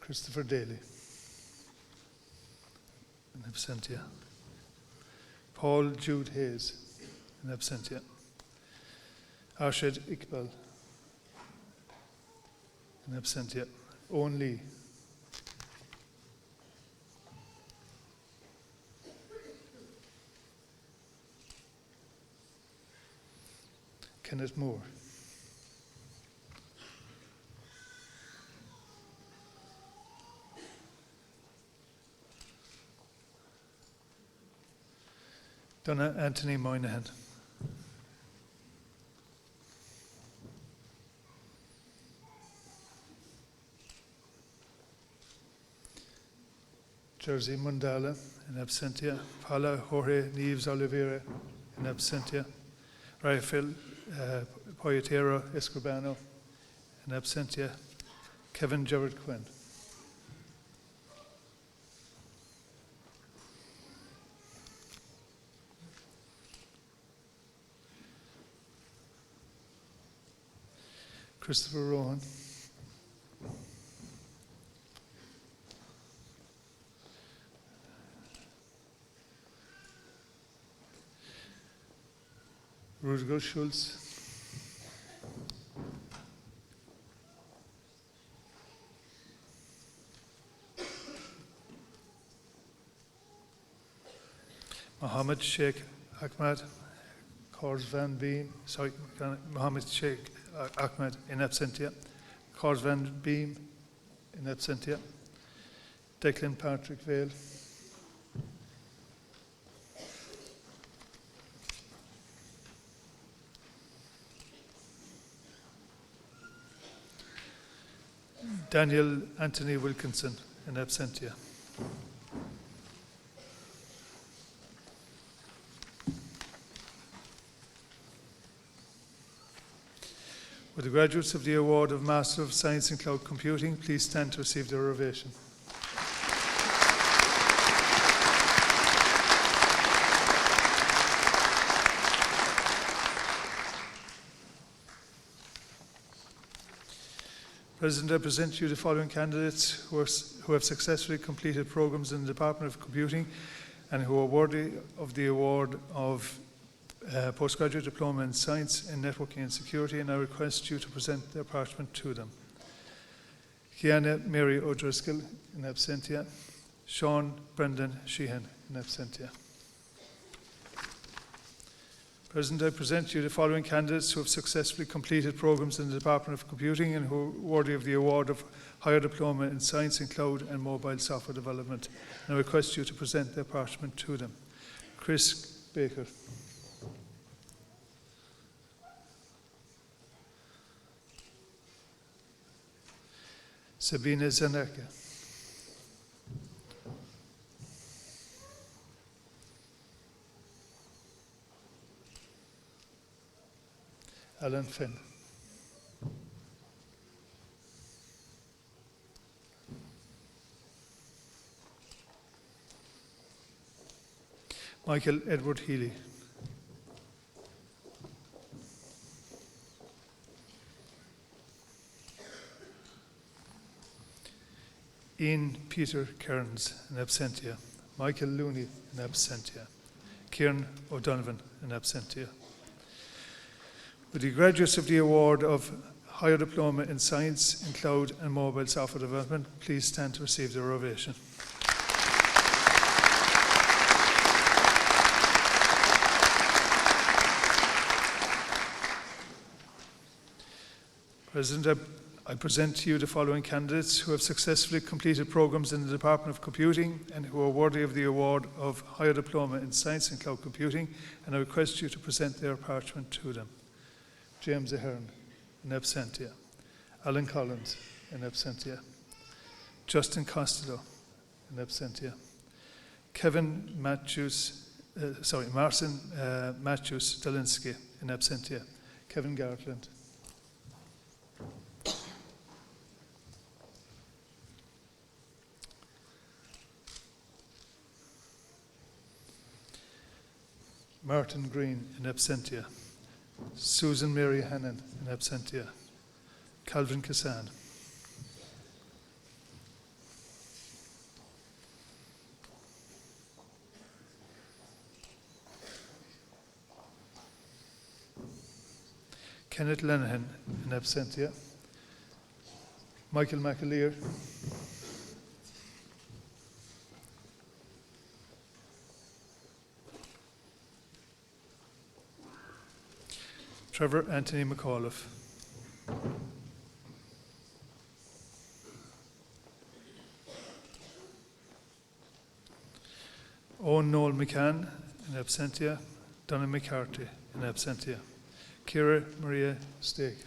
Christopher Daly, in absentia. Paul Jude Hayes, in absentia. Arshad Iqbal, in absentia. Owen Lee. Kenneth Moore. Donna Anthony Moynihan. Jersey Mundala, in absentia. Paula Jorge Nieves Oliveira, in absentia. Rafael Poyetero Escribano, in absentia. Kevin Gerard Quinn. Christopher Rowan. Rutger Schulz. Mohammed Sheikh Ahmad Kors van Beem, Mohammed Sheikh Ahmed, in absentia. Kors van Beem, in absentia. Declan Patrick Vale. Daniel Anthony Wilkinson, in absentia. Would the graduates of the award of Master of Science in Cloud Computing please stand to receive their ovation. President, I present to you the following candidates who have successfully completed programs in the Department of Computing and who are worthy of the award of Postgraduate Diploma in Science in Networking and Security, and I request you to present their parchment to them. Kiana Mary O'Driscoll, in absentia. Sean Brendan Sheehan, in absentia. President, I present to you the following candidates who have successfully completed programs in the Department of Computing and who are worthy of the award of Higher Diploma in Science in Cloud and Mobile Software Development. And I request you to present their parchment to them. Chris Baker. Sabina Zaneka. Alan Finn. Michael Edward Healy. Ian Peter Kearns, in absentia. Michael Looney, in absentia. Kieran O'Donovan, in absentia. With the graduates of the award of Higher Diploma in Science in Cloud and Mobile Software Development, please stand to receive their ovation. President, I present to you the following candidates who have successfully completed programs in the Department of Computing and who are worthy of the award of Higher Diploma in Science in Cloud Computing, and I request you to present their parchment to them. James Ahern, in absentia. Alan Collins, in absentia. Justin Costello, in absentia. Marcin Matthews Delinsky, in absentia. Kevin Gartland. Martin Green, in absentia. Susan Mary Hannon, in absentia. Calvin Cassan. Kenneth Lenihan, in absentia. Michael McAleer. Trevor Anthony McAuliffe. Owen Noel McCann, in absentia. Donna McCarthy, in absentia. Kira Maria Stake.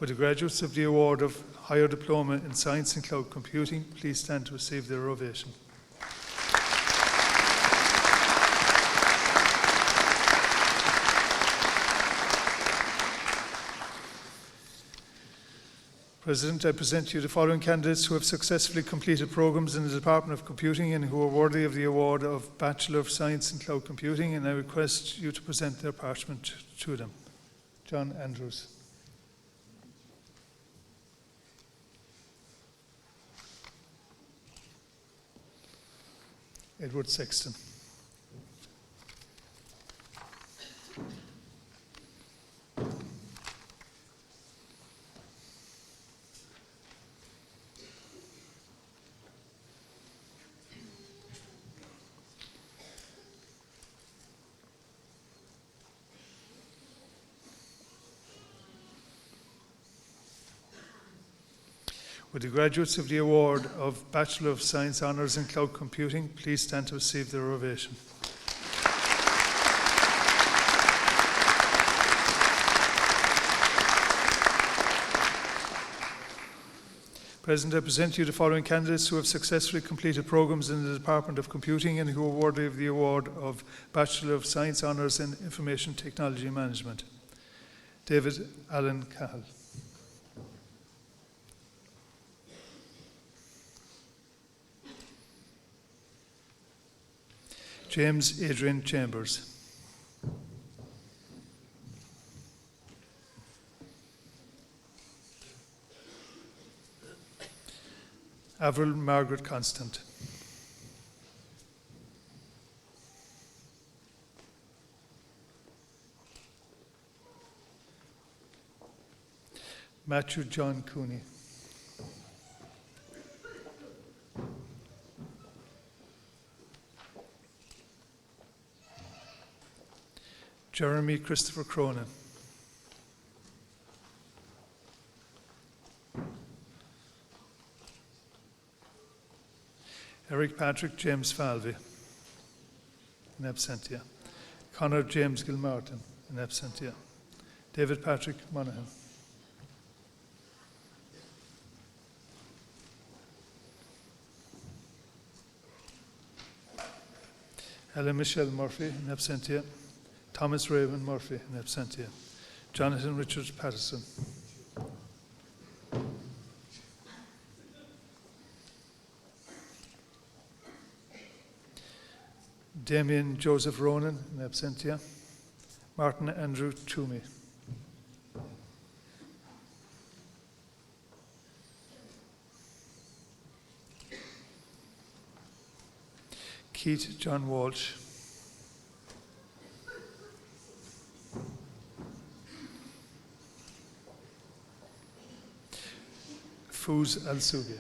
Would the graduates of the award of Higher Diploma in Science and Cloud Computing please stand to receive their ovation. President, I present to you the following candidates who have successfully completed programs in the Department of Computing and who are worthy of the award of Bachelor of Science in Cloud Computing, and I request you to present their parchment to them. John Andrews. Edward Sexton. Would the graduates of the award of Bachelor of Science Honours in Cloud Computing please stand to receive their ovation. President, I present to you the following candidates who have successfully completed programmes in the Department of Computing and who are worthy of the award of Bachelor of Science Honours in Information Technology Management. David Allen Cahill. James Adrian Chambers. Avril Margaret Constant. Matthew John Cooney. Jeremy Christopher Cronin. Eric Patrick James Falvey, in absentia. Conor James Gilmartin, in absentia. David Patrick Monaghan. Ella Michelle Murphy, in absentia. Thomas Raymond Murphy, in absentia. Jonathan Richard Patterson. Damien Joseph Ronan, in absentia. Martin Andrew Toomey. Keith John Walsh. Fuz Al-Sugia.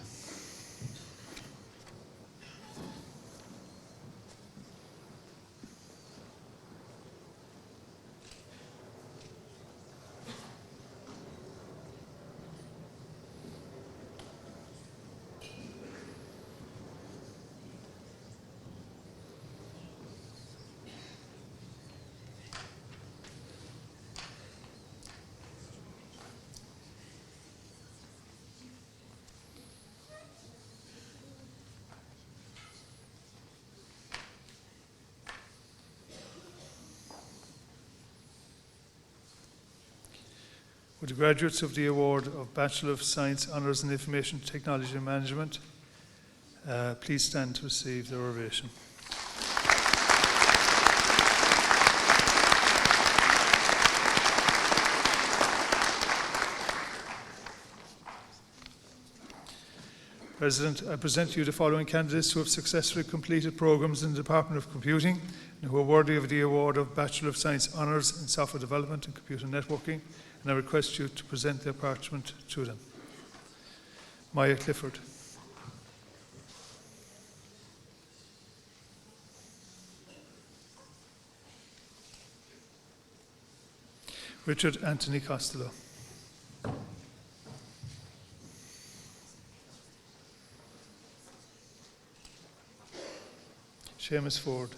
Would the graduates of the award of Bachelor of Science Honours in Information Technology Management please stand to receive their ovation. President, I present to you the following candidates who have successfully completed programmes in the Department of Computing and who are worthy of the award of Bachelor of Science Honours in Software Development and Computer Networking, and I request you to present their parchment to them. Maya Clifford. Richard Anthony Costello. Seamus Ford.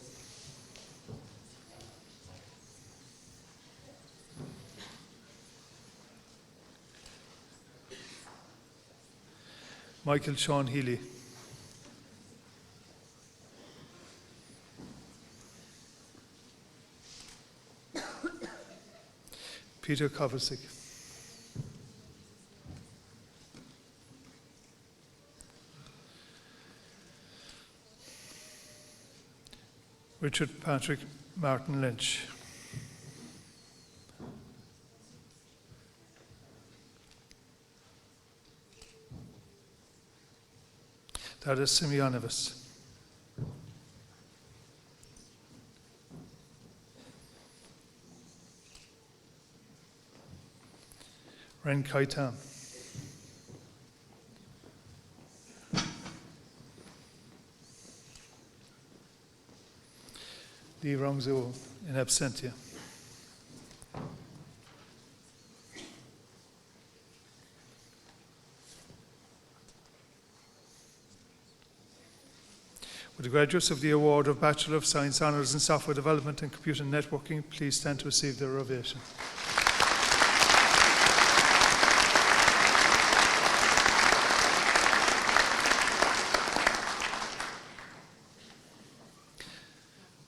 Michael Sean Healy. Peter Kovacic. Richard Patrick Martin Lynch. Tadas Simeonovas. Ren Kai Tam. Lee Rongzhou in absentia. Would the graduates of the award of Bachelor of Science Honours in Software Development and Computer Networking please stand to receive their ovation.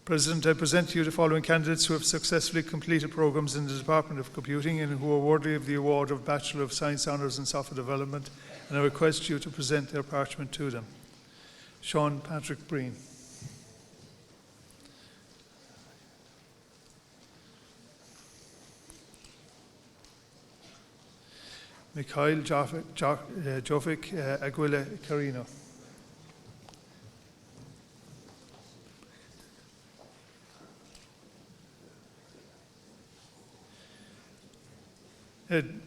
President, I present to you the following candidates who have successfully completed programmes in the Department of Computing and who are worthy of the award of Bachelor of Science Honours in Software Development, and I request you to present their parchment to them. Sean Patrick Breen. Mikhail Jovic Aguila Carino.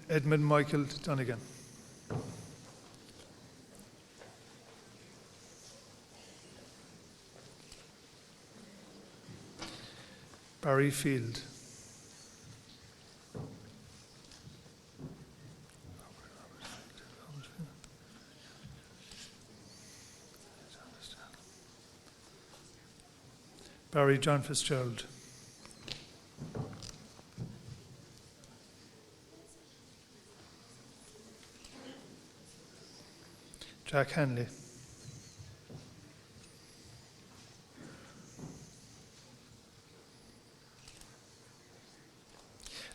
Edmund Michael Donegan. Barry Field. Barry John Fitzgerald. Jack Hanley.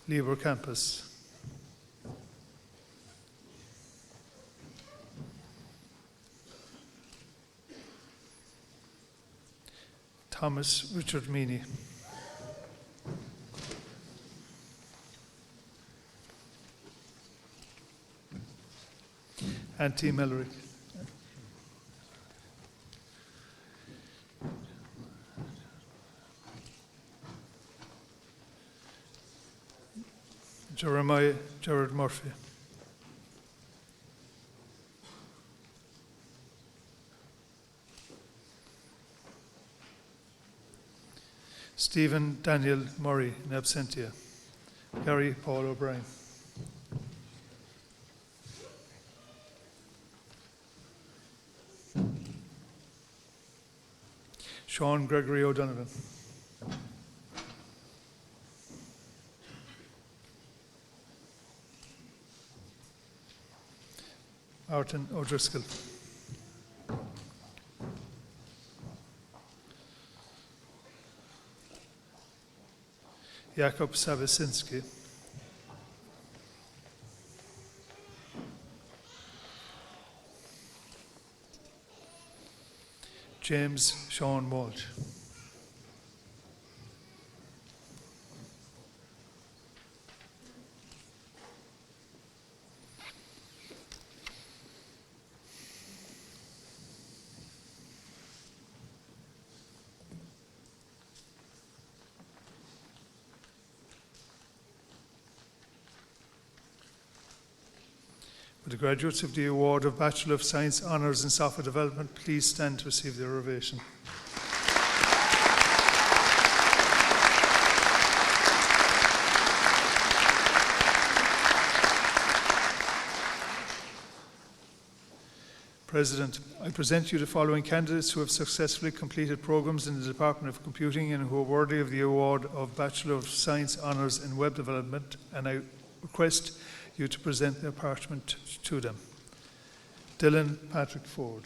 Lieber Campus. Thomas Richard Meany. Auntie Mellerick. Jeremiah Gerard Murphy. Stephen Daniel Murray in absentia. Gary Paul O'Brien. Sean Gregory O'Donovan. Martin O'Driscoll. Jakub Sawasinski. James Sean Walsh. Would the graduates of the award of Bachelor of Science Honours in Software Development please stand to receive their ovation. President, I present you the following candidates who have successfully completed programmes in the Department of Computing and who are worthy of the award of Bachelor of Science Honours in Web Development, and I request you to present their parchment to them. Dylan Patrick Ford.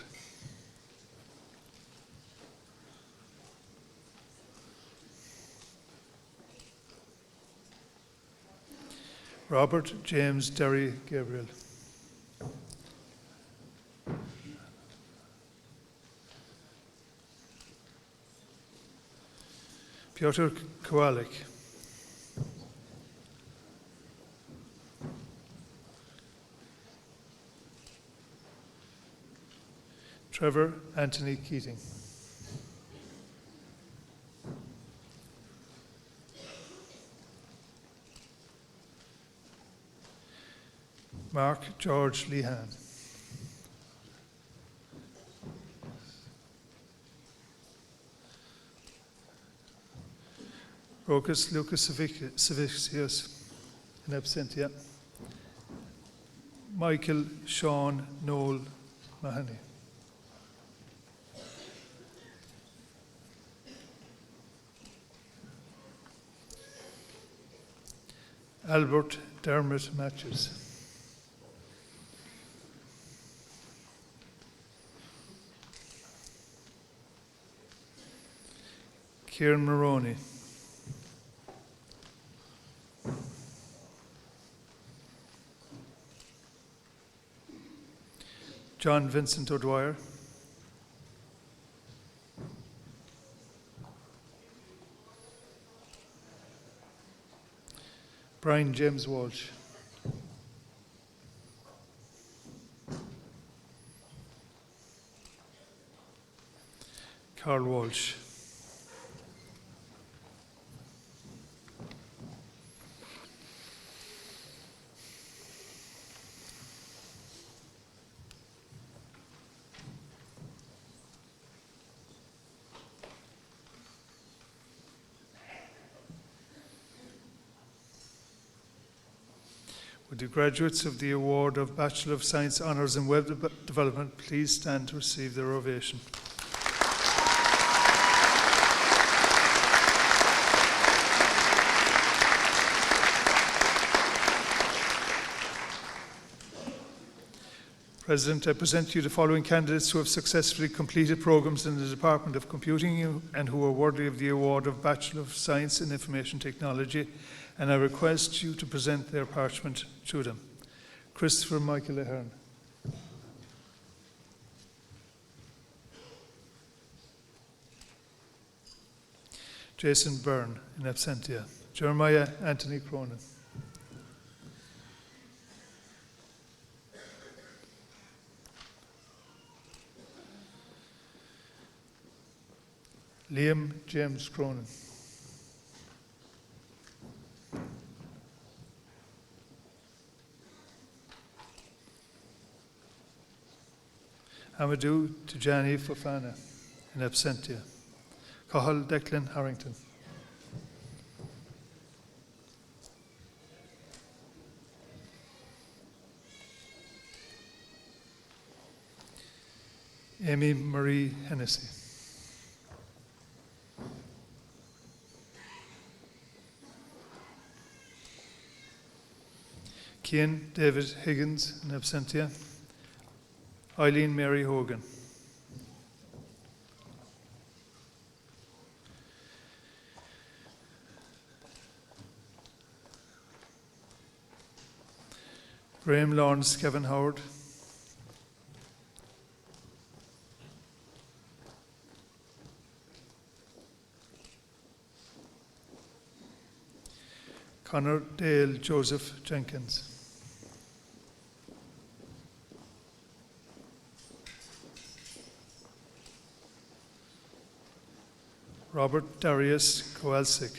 Robert James Derry Gabriel. Piotr Kowalik. Trevor Anthony Keating. Mark George Lehan. Rokas Lucas Savicius, in absentia. Michael Sean Noel Mahoney. Albert Dermot Matthews. Kieran Maroney. John Vincent O'Dwyer. Brian James Walsh. Carl Walsh. Would the graduates of the award of Bachelor of Science Honours in Web Development please stand to receive their ovation? President, I present to you the following candidates who have successfully completed programmes in the Department of Computing and who are worthy of the award of Bachelor of Science in Information Technology, and I request you to present their parchment to them. Christopher Michael Ahern. Jason Byrne, in absentia. Jeremiah Anthony Cronin. Liam James Cronin. Amadou Tijani Fofana, in absentia. Cathal Declan Harrington. Amy Marie Hennessy. Cian David Higgins, in absentia. Eileen Mary Hogan. Graham Lawrence Kevin Howard. Connor Dale Joseph Jenkins. Robert Darius Kowalczyk.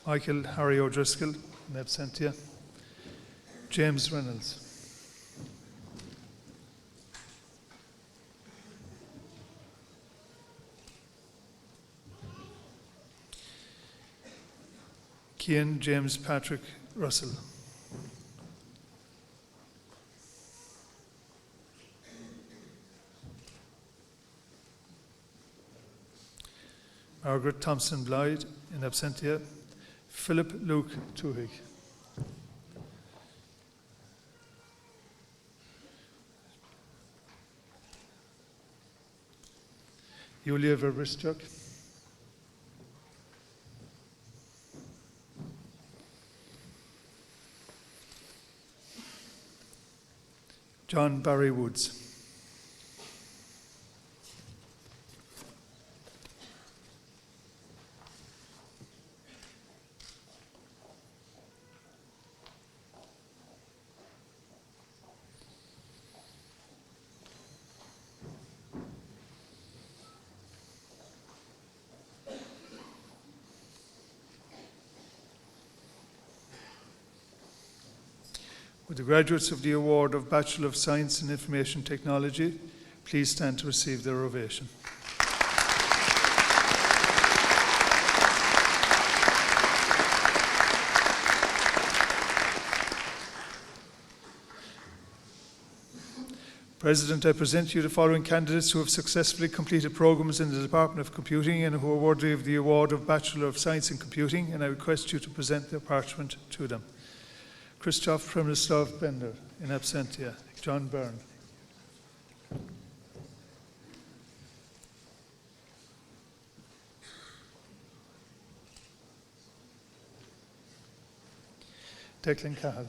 Michael Harry O'Driscoll, in absentia. James Reynolds. Cian James Patrick Russell. Margaret Thompson Blythe, in absentia. Philip Luke Tuhig. Yulia Verbischuk. John Barry Woods. Would the graduates of the award of Bachelor of Science in Information Technology please stand to receive their ovation? President, I present to you the following candidates who have successfully completed programs in the Department of Computing and who are worthy of the award of Bachelor of Science in Computing, and I request you to present their parchment to them. Christoph Przemysław Bender, in absentia. John Byrne. Declan Cahill.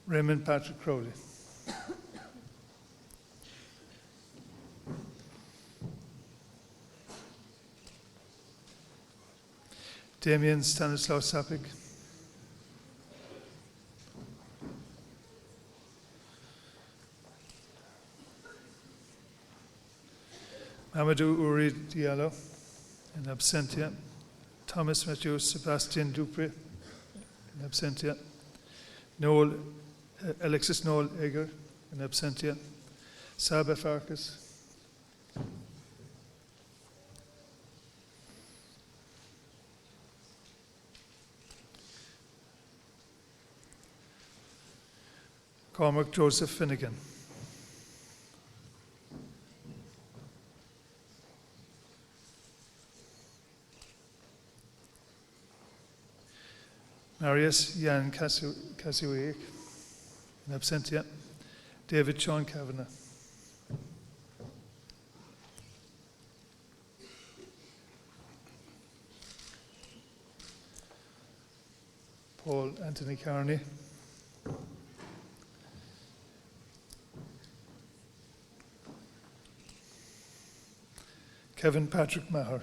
Raymond Patrick Crowley. Damien Stanislaw Sapik. Mamadou Uri Diallo, in absentia. Thomas Matthew Sebastian Dupre, in absentia. Alexis Noel Eger, in absentia. Saba Farkas. Cormac Joseph Finnegan. Marius Jan Kasiwiak, in absentia. David Sean Kavanagh. Paul Anthony Carney. Kevin Patrick Maher.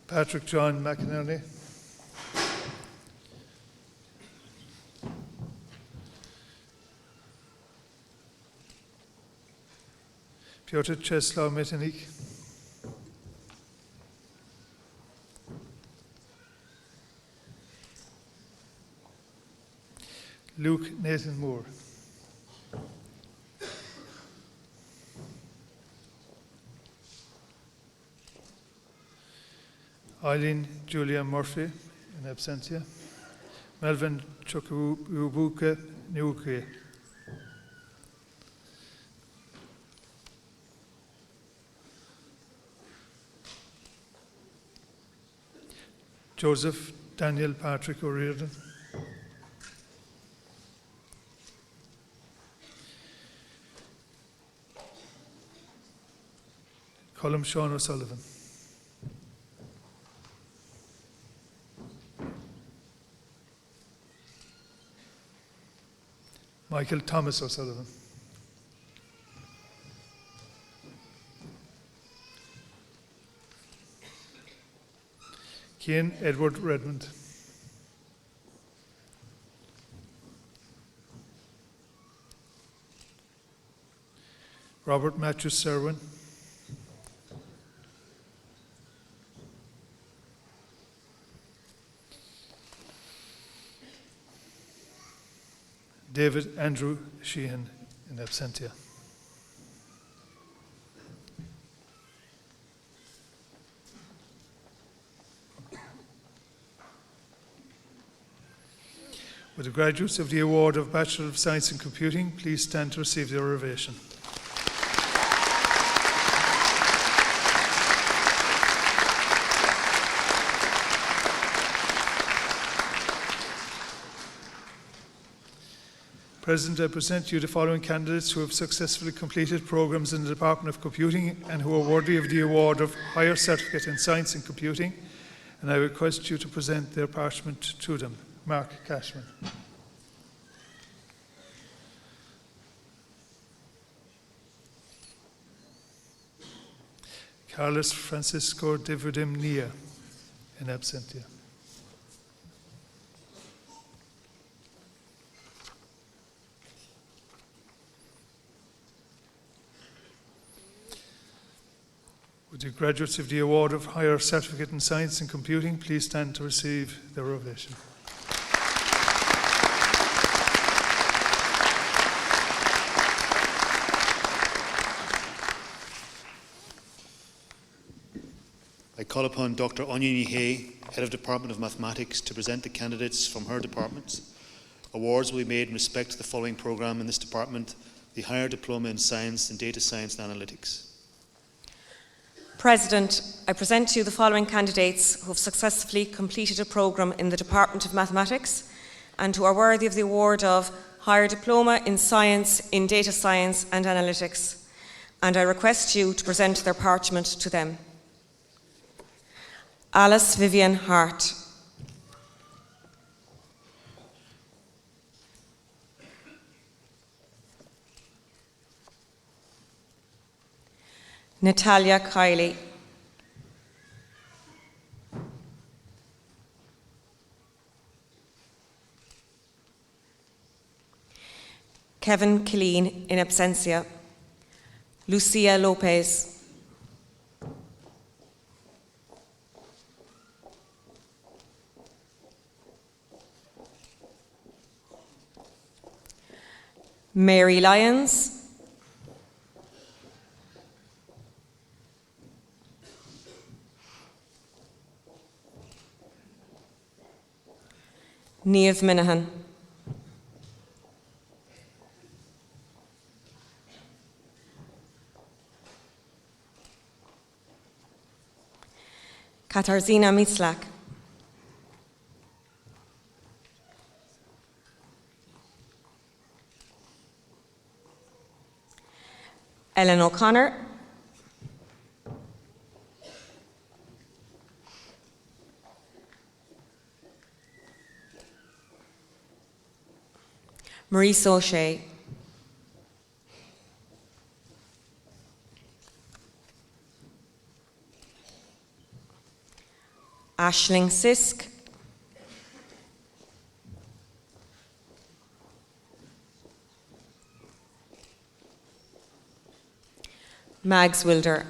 Patrick John McInerney. Piotr Czeslaw Metanik. Luke Nathan Moore. Eileen Julia Murphy, in absentia. Melvin Chukwubuka Nyuke. Joseph Daniel Patrick O'Riordan. Colm Sean O'Sullivan. Michael Thomas O'Sullivan. Cian Edward Redmond. Robert Matthew Serwin. David Andrew Sheehan, in absentia. Would the graduates of the award of Bachelor of Science in Computing please stand to receive their ovation. President, I present to you the following candidates who have successfully completed programs in the Department of Computing and who are worthy of the award of Higher Certificate in Science and Computing, and I request you to present their parchment to them. Mark Cashman. Carlos Francisco Dividim Nia, in absentia. Would the graduates of the award of Higher Certificate in Science and Computing please stand to receive their ovation.
I call upon Dr. Onyini Hay, Head of Department of Mathematics, to present the candidates from her department. Awards will be made in respect to the following programme in this department: the Higher Diploma in Science and Data Science and Analytics.
President, I present to you the following candidates who have successfully completed a programme in the Department of Mathematics and who are worthy of the award of Higher Diploma in Science in Data Science and Analytics. And I request you to present their parchment to them. Alice Vivian Hart. Natalia Kiley. Kevin Killeen in absentia. Lucia Lopez. Mary Lyons. Niamh Minahan. Katarzyna Mislak. Ellen O'Connor. Maurice O'Shea. Aisling Sisk. Mags Wilder.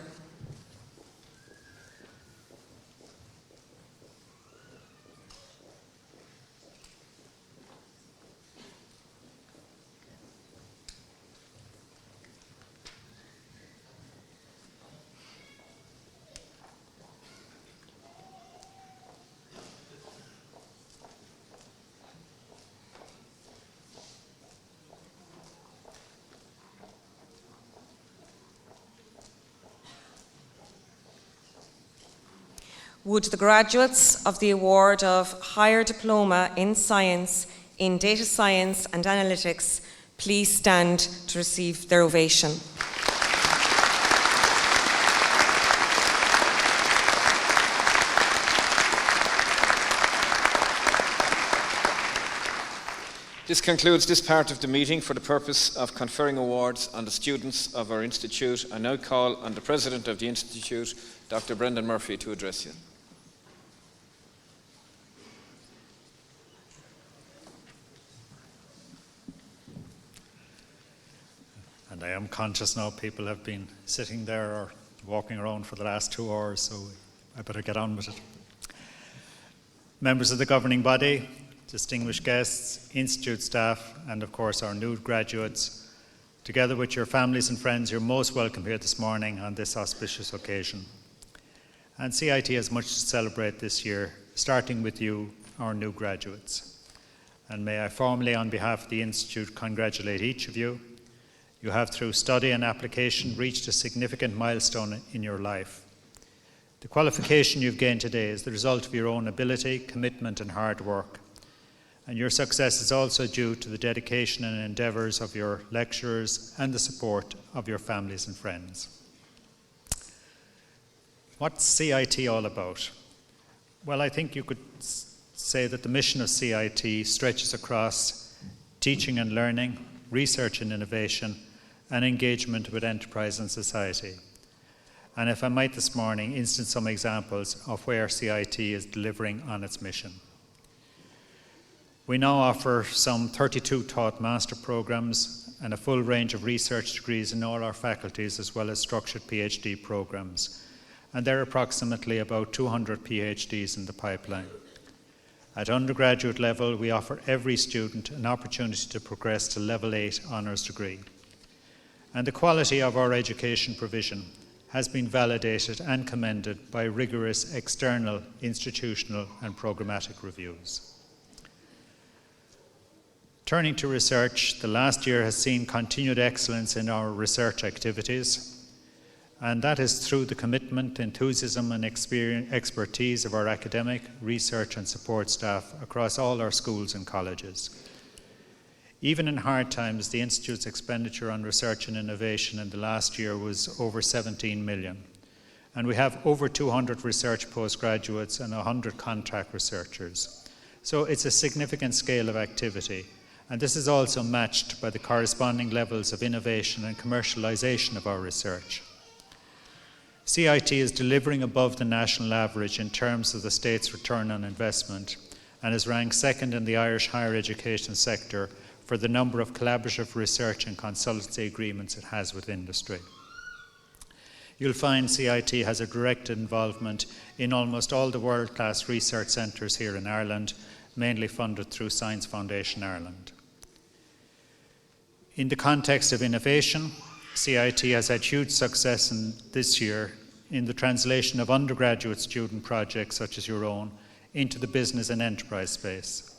Would the graduates of the award of Higher Diploma in Science in Data Science and Analytics please stand to receive their ovation?
This concludes this part of the meeting for the purpose of conferring awards on the students of our institute. I now call on the President of the Institute, Dr. Brendan Murphy, to address you.
And I am conscious now people have been sitting there or walking around for the last 2 hours, so I better get on with it. Members of the governing body, distinguished guests, institute staff, and of course our new graduates, together with your families and friends, you're most welcome here this morning on this auspicious occasion. And CIT has much to celebrate this year, starting with you, our new graduates. And may I formally, on behalf of the Institute, congratulate each of you. You have, through study and application, reached a significant milestone in your life. The qualification you've gained today is the result of your own ability, commitment, and hard work. And your success is also due to the dedication and endeavours of your lecturers and the support of your families and friends. What's CIT all about? Well, I think you could say that the mission of CIT stretches across teaching and learning, research and innovation, and engagement with enterprise and society. And if I might this morning instance some examples of where CIT is delivering on its mission. We now offer some 32 taught master programs and a full range of research degrees in all our faculties, as well as structured PhD programs. And there are approximately about 200 PhDs in the pipeline. At undergraduate level, we offer every student an opportunity to progress to level 8 honours degree. And the quality of our education provision has been validated and commended by rigorous external, institutional and programmatic reviews. Turning to research, the last year has seen continued excellence in our research activities, and that is through the commitment, enthusiasm and expertise of our academic, research and support staff across all our schools and colleges. Even in hard times, the Institute's expenditure on research and innovation in the last year was over 17 million. And we have over 200 research postgraduates and 100 contract researchers. So it's a significant scale of activity. And this is also matched by the corresponding levels of innovation and commercialisation of our research. CIT is delivering above the national average in terms of the state's return on investment and is ranked second in the Irish higher education sector for the number of collaborative research and consultancy agreements it has with industry. You'll find CIT has a direct involvement in almost all the world-class research centres here in Ireland, mainly funded through Science Foundation Ireland. In the context of innovation, CIT has had huge success this year in the translation of undergraduate student projects such as your own into the business and enterprise space.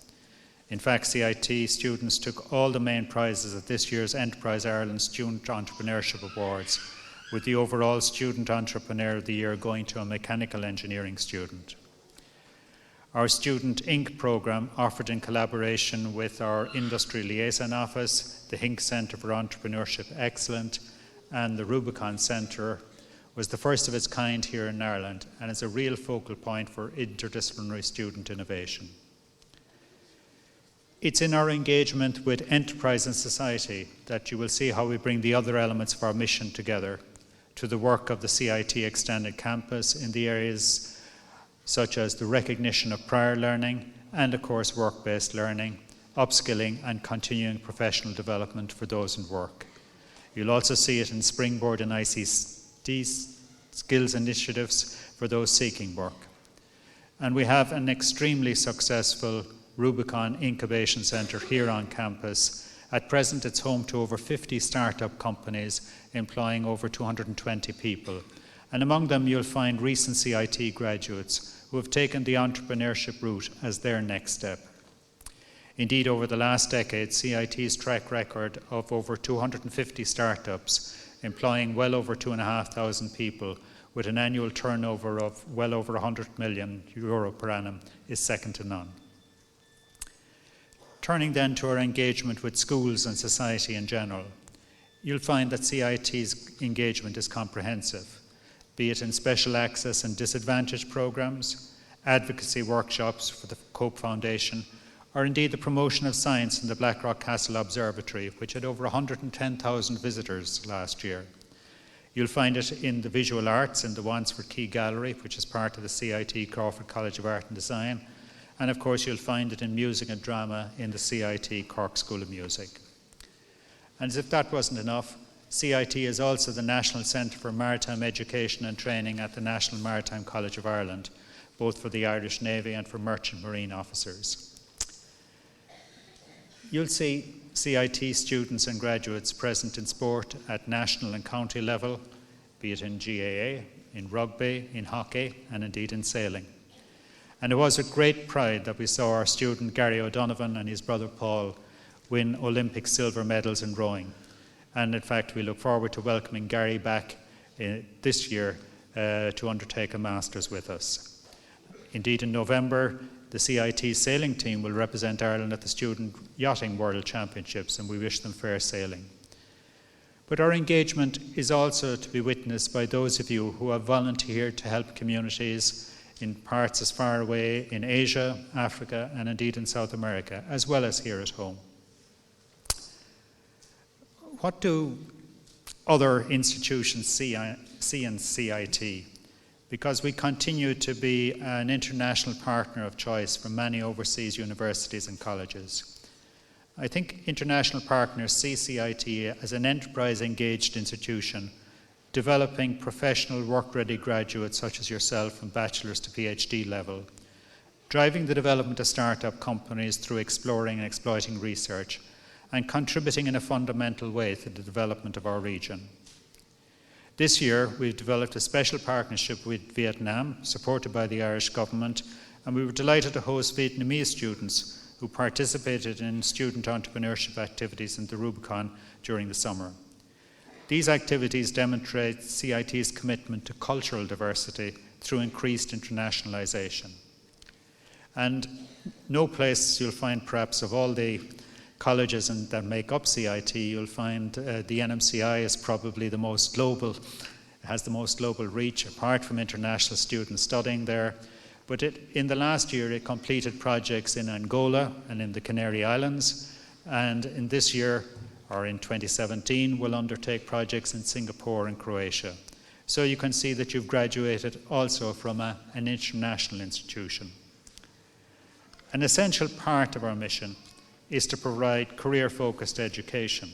In fact, CIT students took all the main prizes at this year's Enterprise Ireland Student Entrepreneurship Awards, with the overall Student Entrepreneur of the Year going to a mechanical engineering student. Our Student Inc. programme, offered in collaboration with our Industry Liaison Office, the Hinck Centre for Entrepreneurship Excellence and the Rubicon Centre, was the first of its kind here in Ireland and is a real focal point for interdisciplinary student innovation. It's in our engagement with enterprise and society that you will see how we bring the other elements of our mission together to the work of the CIT Extended Campus in the areas such as the recognition of prior learning and, of course, work-based learning, upskilling and continuing professional development for those in work. You'll also see it in Springboard and ICT skills initiatives for those seeking work. And we have an extremely successful Rubicon Incubation Centre here on campus. At present, it's home to over 50 startup companies employing over 220 people. And among them, you'll find recent CIT graduates who have taken the entrepreneurship route as their next step. Indeed, over the last decade, CIT's track record of over 250 startups employing well over 2,500 people with an annual turnover of well over 100 million euro per annum is second to none. Turning then to our engagement with schools and society in general, you'll find that CIT's engagement is comprehensive, be it in special access and disadvantaged programmes, advocacy workshops for the Cope Foundation, or indeed the promotion of science in the Blackrock Castle Observatory, which had over 110,000 visitors last year. You'll find it in the visual arts in the Wansford Quay Gallery, which is part of the CIT Crawford College of Art and Design, and of course you'll find it in music and drama in the CIT Cork School of Music. And as if that wasn't enough, CIT is also the National Centre for Maritime Education and Training at the National Maritime College of Ireland, both for the Irish Navy and for merchant marine officers. You'll see CIT students and graduates present in sport at national and county level, be it in GAA, in rugby, in hockey, and indeed in sailing. And it was with great pride that we saw our student Gary O'Donovan and his brother Paul win Olympic silver medals in rowing. And in fact, we look forward to welcoming Gary back this year to undertake a Masters with us. Indeed, in November, the CIT sailing team will represent Ireland at the Student Yachting World Championships, and we wish them fair sailing. But our engagement is also to be witnessed by those of you who have volunteered to help communities in parts as far away in Asia, Africa, and indeed in South America, as well as here at home. What do other institutions see in CIT? Because we continue to be an international partner of choice for many overseas universities and colleges. I think international partners see CIT as an enterprise-engaged institution, developing professional work-ready graduates such as yourself from bachelor's to PhD level, driving the development of startup companies through exploring and exploiting research, and contributing in a fundamental way to the development of our region. This year, we've developed a special partnership with Vietnam, supported by the Irish Government, and we were delighted to host Vietnamese students who participated in student entrepreneurship activities in the Rubicon during the summer. These activities demonstrate CIT's commitment to cultural diversity through increased internationalisation. And no place you'll find, perhaps, of all the colleges that make up CIT, you'll find the NMCI is probably the most global, has the most global reach, apart from international students studying there. But in the last year, it completed projects in Angola and in the Canary Islands, and in this year, or in 2017, will undertake projects in Singapore and Croatia. So you can see that you've graduated also from an international institution. An essential part of our mission is to provide career-focused education.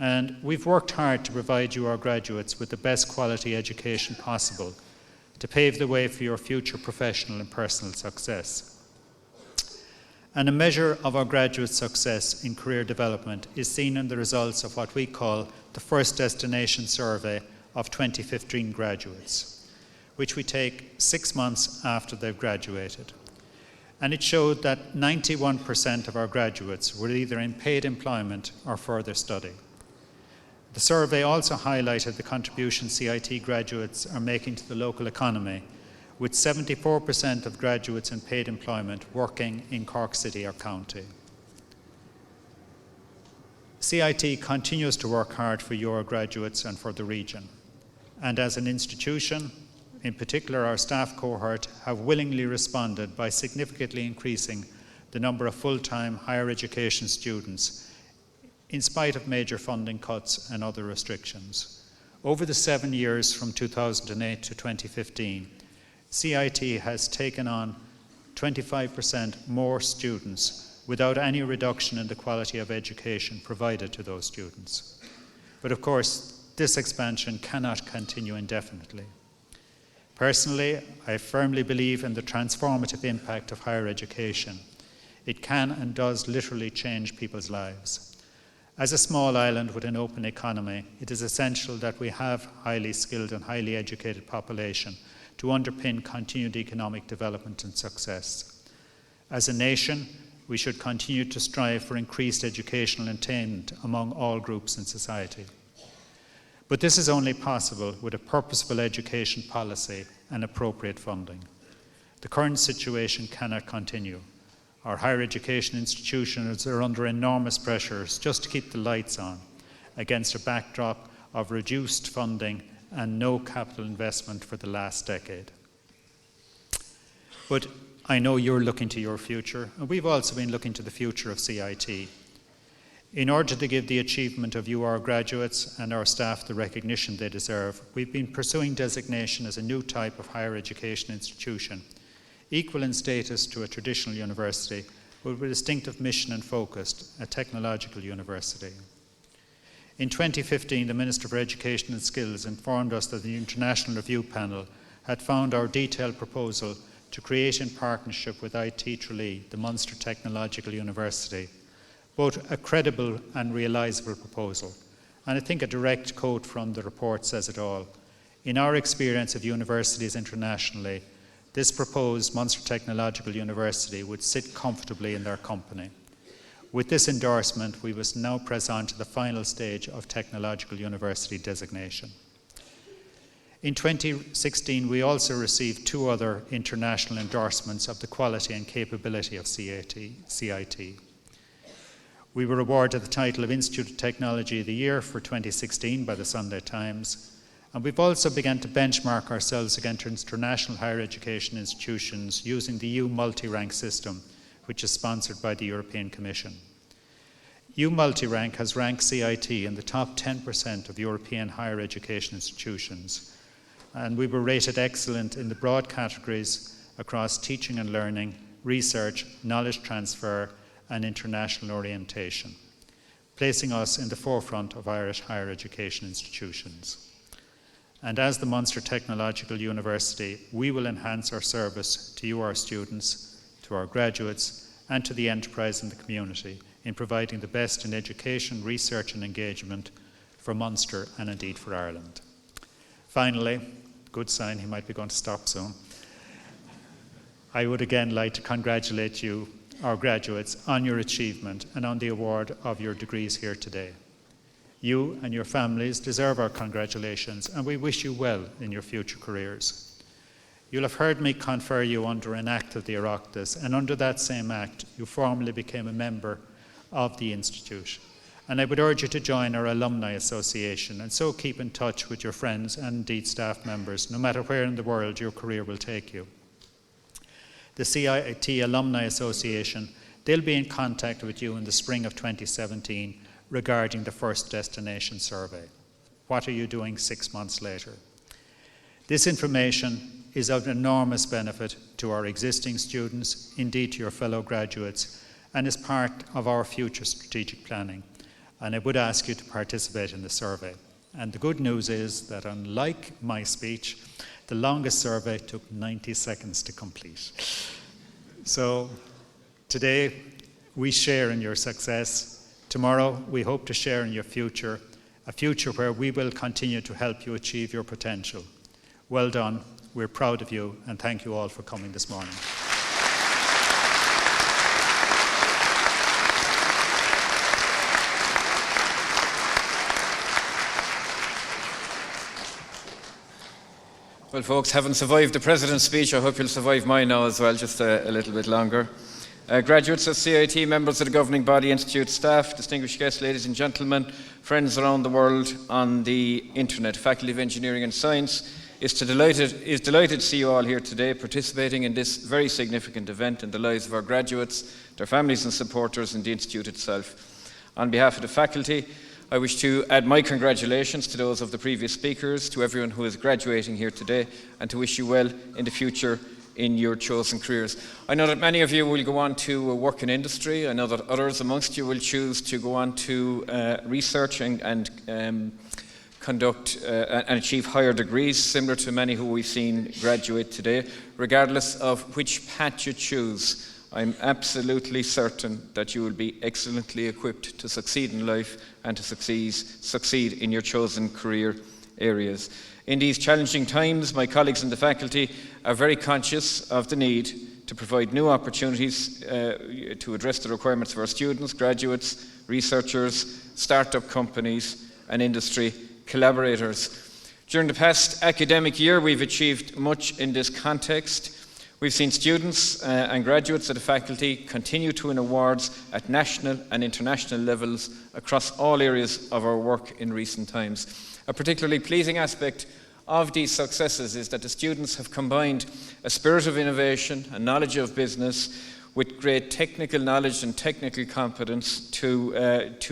And we've worked hard to provide you, our graduates, with the best quality education possible to pave the way for your future professional and personal success. And a measure of our graduate success in career development is seen in the results of what we call the First Destination Survey of 2015 graduates, which we take 6 months after they've graduated. And it showed that 91% of our graduates were either in paid employment or further study. The survey also highlighted the contribution CIT graduates are making to the local economy, with 74% of graduates in paid employment working in Cork City or County. CIT continues to work hard for your graduates and for the region. And as an institution, in particular our staff cohort, have willingly responded by significantly increasing the number of full-time higher education students in spite of major funding cuts and other restrictions. Over the 7 years from 2008 to 2015, CIT has taken on 25% more students without any reduction in the quality of education provided to those students. But of course, this expansion cannot continue indefinitely. Personally, I firmly believe in the transformative impact of higher education. It can and does literally change people's lives. As a small island with an open economy, it is essential that we have highly skilled and highly educated population to underpin continued economic development and success. As a nation, we should continue to strive for increased educational attainment among all groups in society. But this is only possible with a purposeful education policy and appropriate funding. The current situation cannot continue. Our higher education institutions are under enormous pressures just to keep the lights on against a backdrop of reduced funding and no capital investment for the last decade. But I know you're looking to your future, and we've also been looking to the future of CIT. In order to give the achievement of you, our graduates, and our staff the recognition they deserve, we've been pursuing designation as a new type of higher education institution, equal in status to a traditional university, but with a distinctive mission and focus, a technological university. In 2015, the Minister for Education and Skills informed us that the International Review Panel had found our detailed proposal to create, in partnership with IT Tralee, the Munster Technological University, both a credible and realisable proposal. And I think a direct quote from the report says it all. In our experience of universities internationally, this proposed Munster Technological University would sit comfortably in their company. With this endorsement, we must now press on to the final stage of technological university designation. In 2016, we also received 2 other international endorsements of the quality and capability of CIT. We were awarded the title of Institute of Technology of the Year for 2016 by the Sunday Times, and we've also begun to benchmark ourselves against international higher education institutions using the EU multi-rank system, which is sponsored by the European Commission. EU multi-rank has ranked CIT in the top 10% of European higher education institutions, and we were rated excellent in the broad categories across teaching and learning, research, knowledge transfer, and international orientation, placing us in the forefront of Irish higher education institutions. And as the Munster Technological University, we will enhance our service to you, our students, to our graduates, and to the enterprise and the community in providing the best in education, research and engagement for Munster and indeed for Ireland. Finally, good sign, he might be going to stop soon. I would again like to congratulate you, our graduates, on your achievement and on the award of your degrees here today. You and your families deserve our congratulations, and we wish you well in your future careers. You'll have heard me confer you under an act of the Oireachtas, and under that same act, you formally became a member of the Institute. And I would urge you to join our Alumni Association, and so keep in touch with your friends and indeed staff members, no matter where in the world your career will take you. The CIT Alumni Association, they'll be in contact with you in the spring of 2017 regarding the first destination survey. What are you doing 6 months later? This information is of enormous benefit to our existing students, indeed to your fellow graduates, and is part of our future strategic planning. And I would ask you to participate in the survey. And the good news is that unlike my speech, the longest survey took 90 seconds to complete. So today we share in your success. Tomorrow we hope to share in your future, a future where we will continue to help you achieve your potential. Well done. We're proud of you, and thank you all for coming this morning.
Well, folks, having survived the President's speech, I hope you'll survive mine now as well, just a little bit longer. Graduates of CIT, members of the governing body, institute staff, distinguished guests, ladies and gentlemen, friends around the world on the internet, Faculty of Engineering and Science is delighted to see you all here today participating in this very significant event in the lives of our graduates, their families and supporters, and the institute itself. On behalf of the faculty, I wish to add my congratulations to those of the previous speakers, to everyone who is graduating here today, and to wish you well in the future in your chosen careers. I know that many of you will go on to work in industry. I know that others amongst you will choose to go on to research and conduct and achieve higher degrees, similar to many who we've seen graduate today. Regardless of which path you choose, I'm absolutely certain that you will be excellently equipped to succeed in life and to succeed in your chosen career areas. In these challenging times, my colleagues in the faculty are very conscious of the need to provide new opportunities to address the requirements of our students, graduates, researchers, start-up companies and industry collaborators. During the past academic year, we've achieved much in this context. We've seen students and graduates of the faculty continue to win awards at national and international levels across all areas of our work in recent times. A particularly pleasing aspect of these successes is that the students have combined a spirit of innovation and knowledge of business with great technical knowledge and technical competence to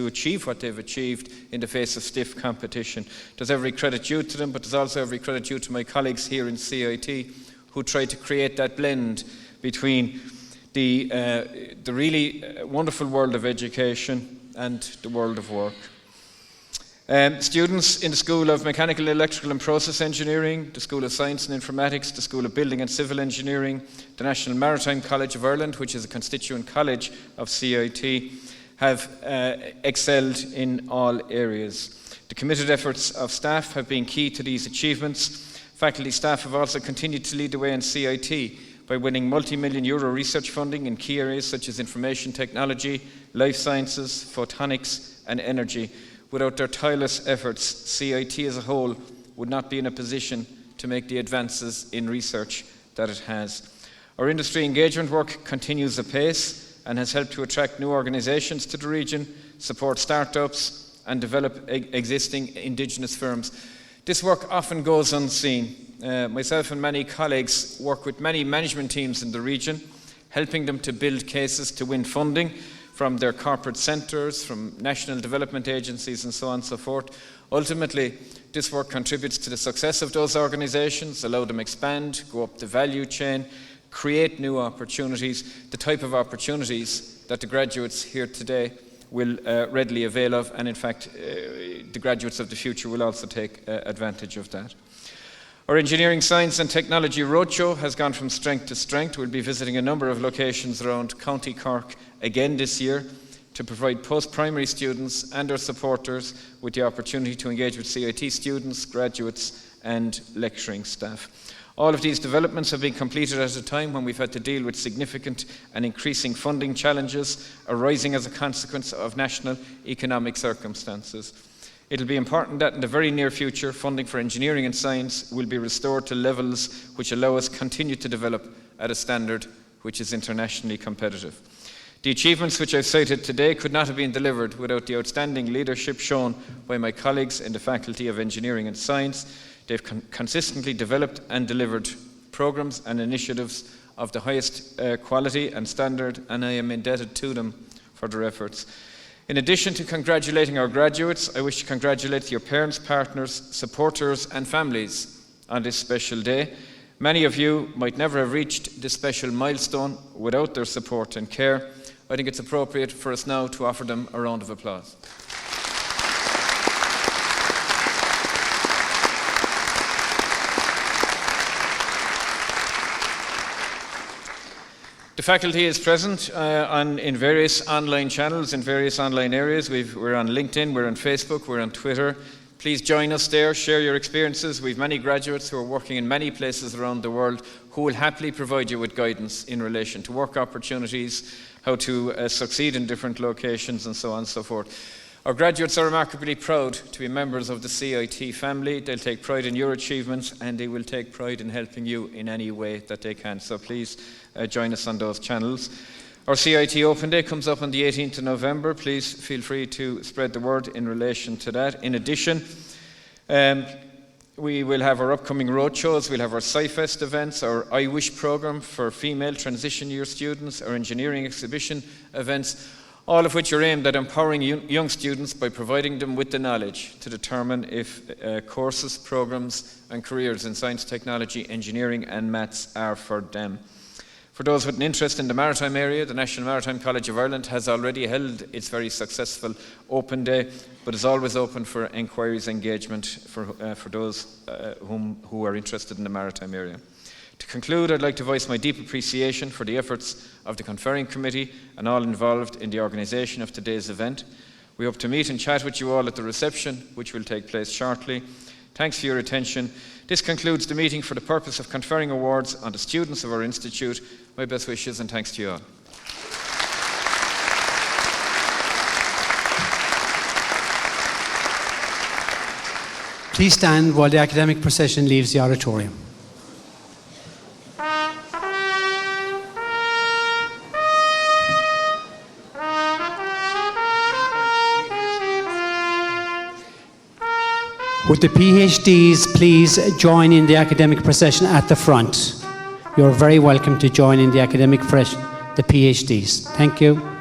achieve what they've achieved in the face of stiff competition. There's every credit due to them, but there's also every credit due to my colleagues here in CIT who tried to create that blend between the really wonderful world of education and the world of work. Students in the School of Mechanical, Electrical and Process Engineering, the School of Science and Informatics, the School of Building and Civil Engineering, the National Maritime College of Ireland, which is a constituent college of CIT, have excelled in all areas. The committed efforts of staff have been key to these achievements. Faculty staff have also continued to lead the way in CIT by winning multi-million euro research funding in key areas such as information technology, life sciences, photonics and energy. Without their tireless efforts, CIT as a whole would not be in a position to make the advances in research that it has. Our industry engagement work continues apace and has helped to attract new organisations to the region, support start-ups and develop existing indigenous firms. This work often goes unseen. Myself and many colleagues work with many management teams in the region, helping them to build cases to win funding from their corporate centres, from national development agencies and so on and so forth. Ultimately, this work contributes to the success of those organisations, allow them expand, go up the value chain, create new opportunities, the type of opportunities that the graduates here today will readily avail of, and in fact the graduates of the future will also take advantage of that. Our Engineering, Science and Technology Roadshow has gone from strength to strength. We'll be visiting a number of locations around County Cork again this year to provide post-primary students and their supporters with the opportunity to engage with CIT students, graduates and lecturing staff. All of these developments have been completed at a time when we've had to deal with significant and increasing funding challenges arising as a consequence of national economic circumstances. It will be important that in the very near future, funding for engineering and science will be restored to levels which allow us to continue to develop at a standard which is internationally competitive. The achievements which I've cited today could not have been delivered without the outstanding leadership shown by my colleagues in the Faculty of Engineering and Science. They've consistently developed and delivered programmes and initiatives of the highest quality and standard, and I am indebted to them for their efforts. In addition to congratulating our graduates, I wish to congratulate your parents, partners, supporters and families on this special day. Many of you might never have reached this special milestone without their support and care. I think it's appropriate for us now to offer them a round of applause. The faculty is present in various online channels, in various online areas. We're on LinkedIn, we're on Facebook, we're on Twitter. Please join us there, share your experiences. We have many graduates who are working in many places around the world who will happily provide you with guidance in relation to work opportunities, how to succeed in different locations, and so on and so forth. Our graduates are remarkably proud to be members of the CIT family. They'll take pride in your achievements and they will take pride in helping you in any way that they can. So please join us on those channels. Our CIT Open Day comes up on the 18th of November. Please feel free to spread the word in relation to that. In addition, we will have our upcoming roadshows. We'll have our SciFest events, our I Wish programme for female transition year students, our engineering exhibition events, all of which are aimed at empowering young students by providing them with the knowledge to determine if courses, programmes and careers in science, technology, engineering and maths are for them. For those with an interest in the maritime area, the National Maritime College of Ireland has already held its very successful Open Day, but is always open for enquiries and engagement for those who are interested in the maritime area. To conclude, I'd like to voice my deep appreciation for the efforts of the Conferring Committee and all involved in the organisation of today's event. We hope to meet and chat with you all at the reception, which will take place shortly. Thanks for your attention. This concludes the meeting for the purpose of conferring awards on the students of our institute. My best wishes and thanks to you all.
Please stand while the academic procession leaves the auditorium. Would the PhDs please join in the academic procession at the front? You're very welcome to join in the academic procession, the PhDs. Thank you.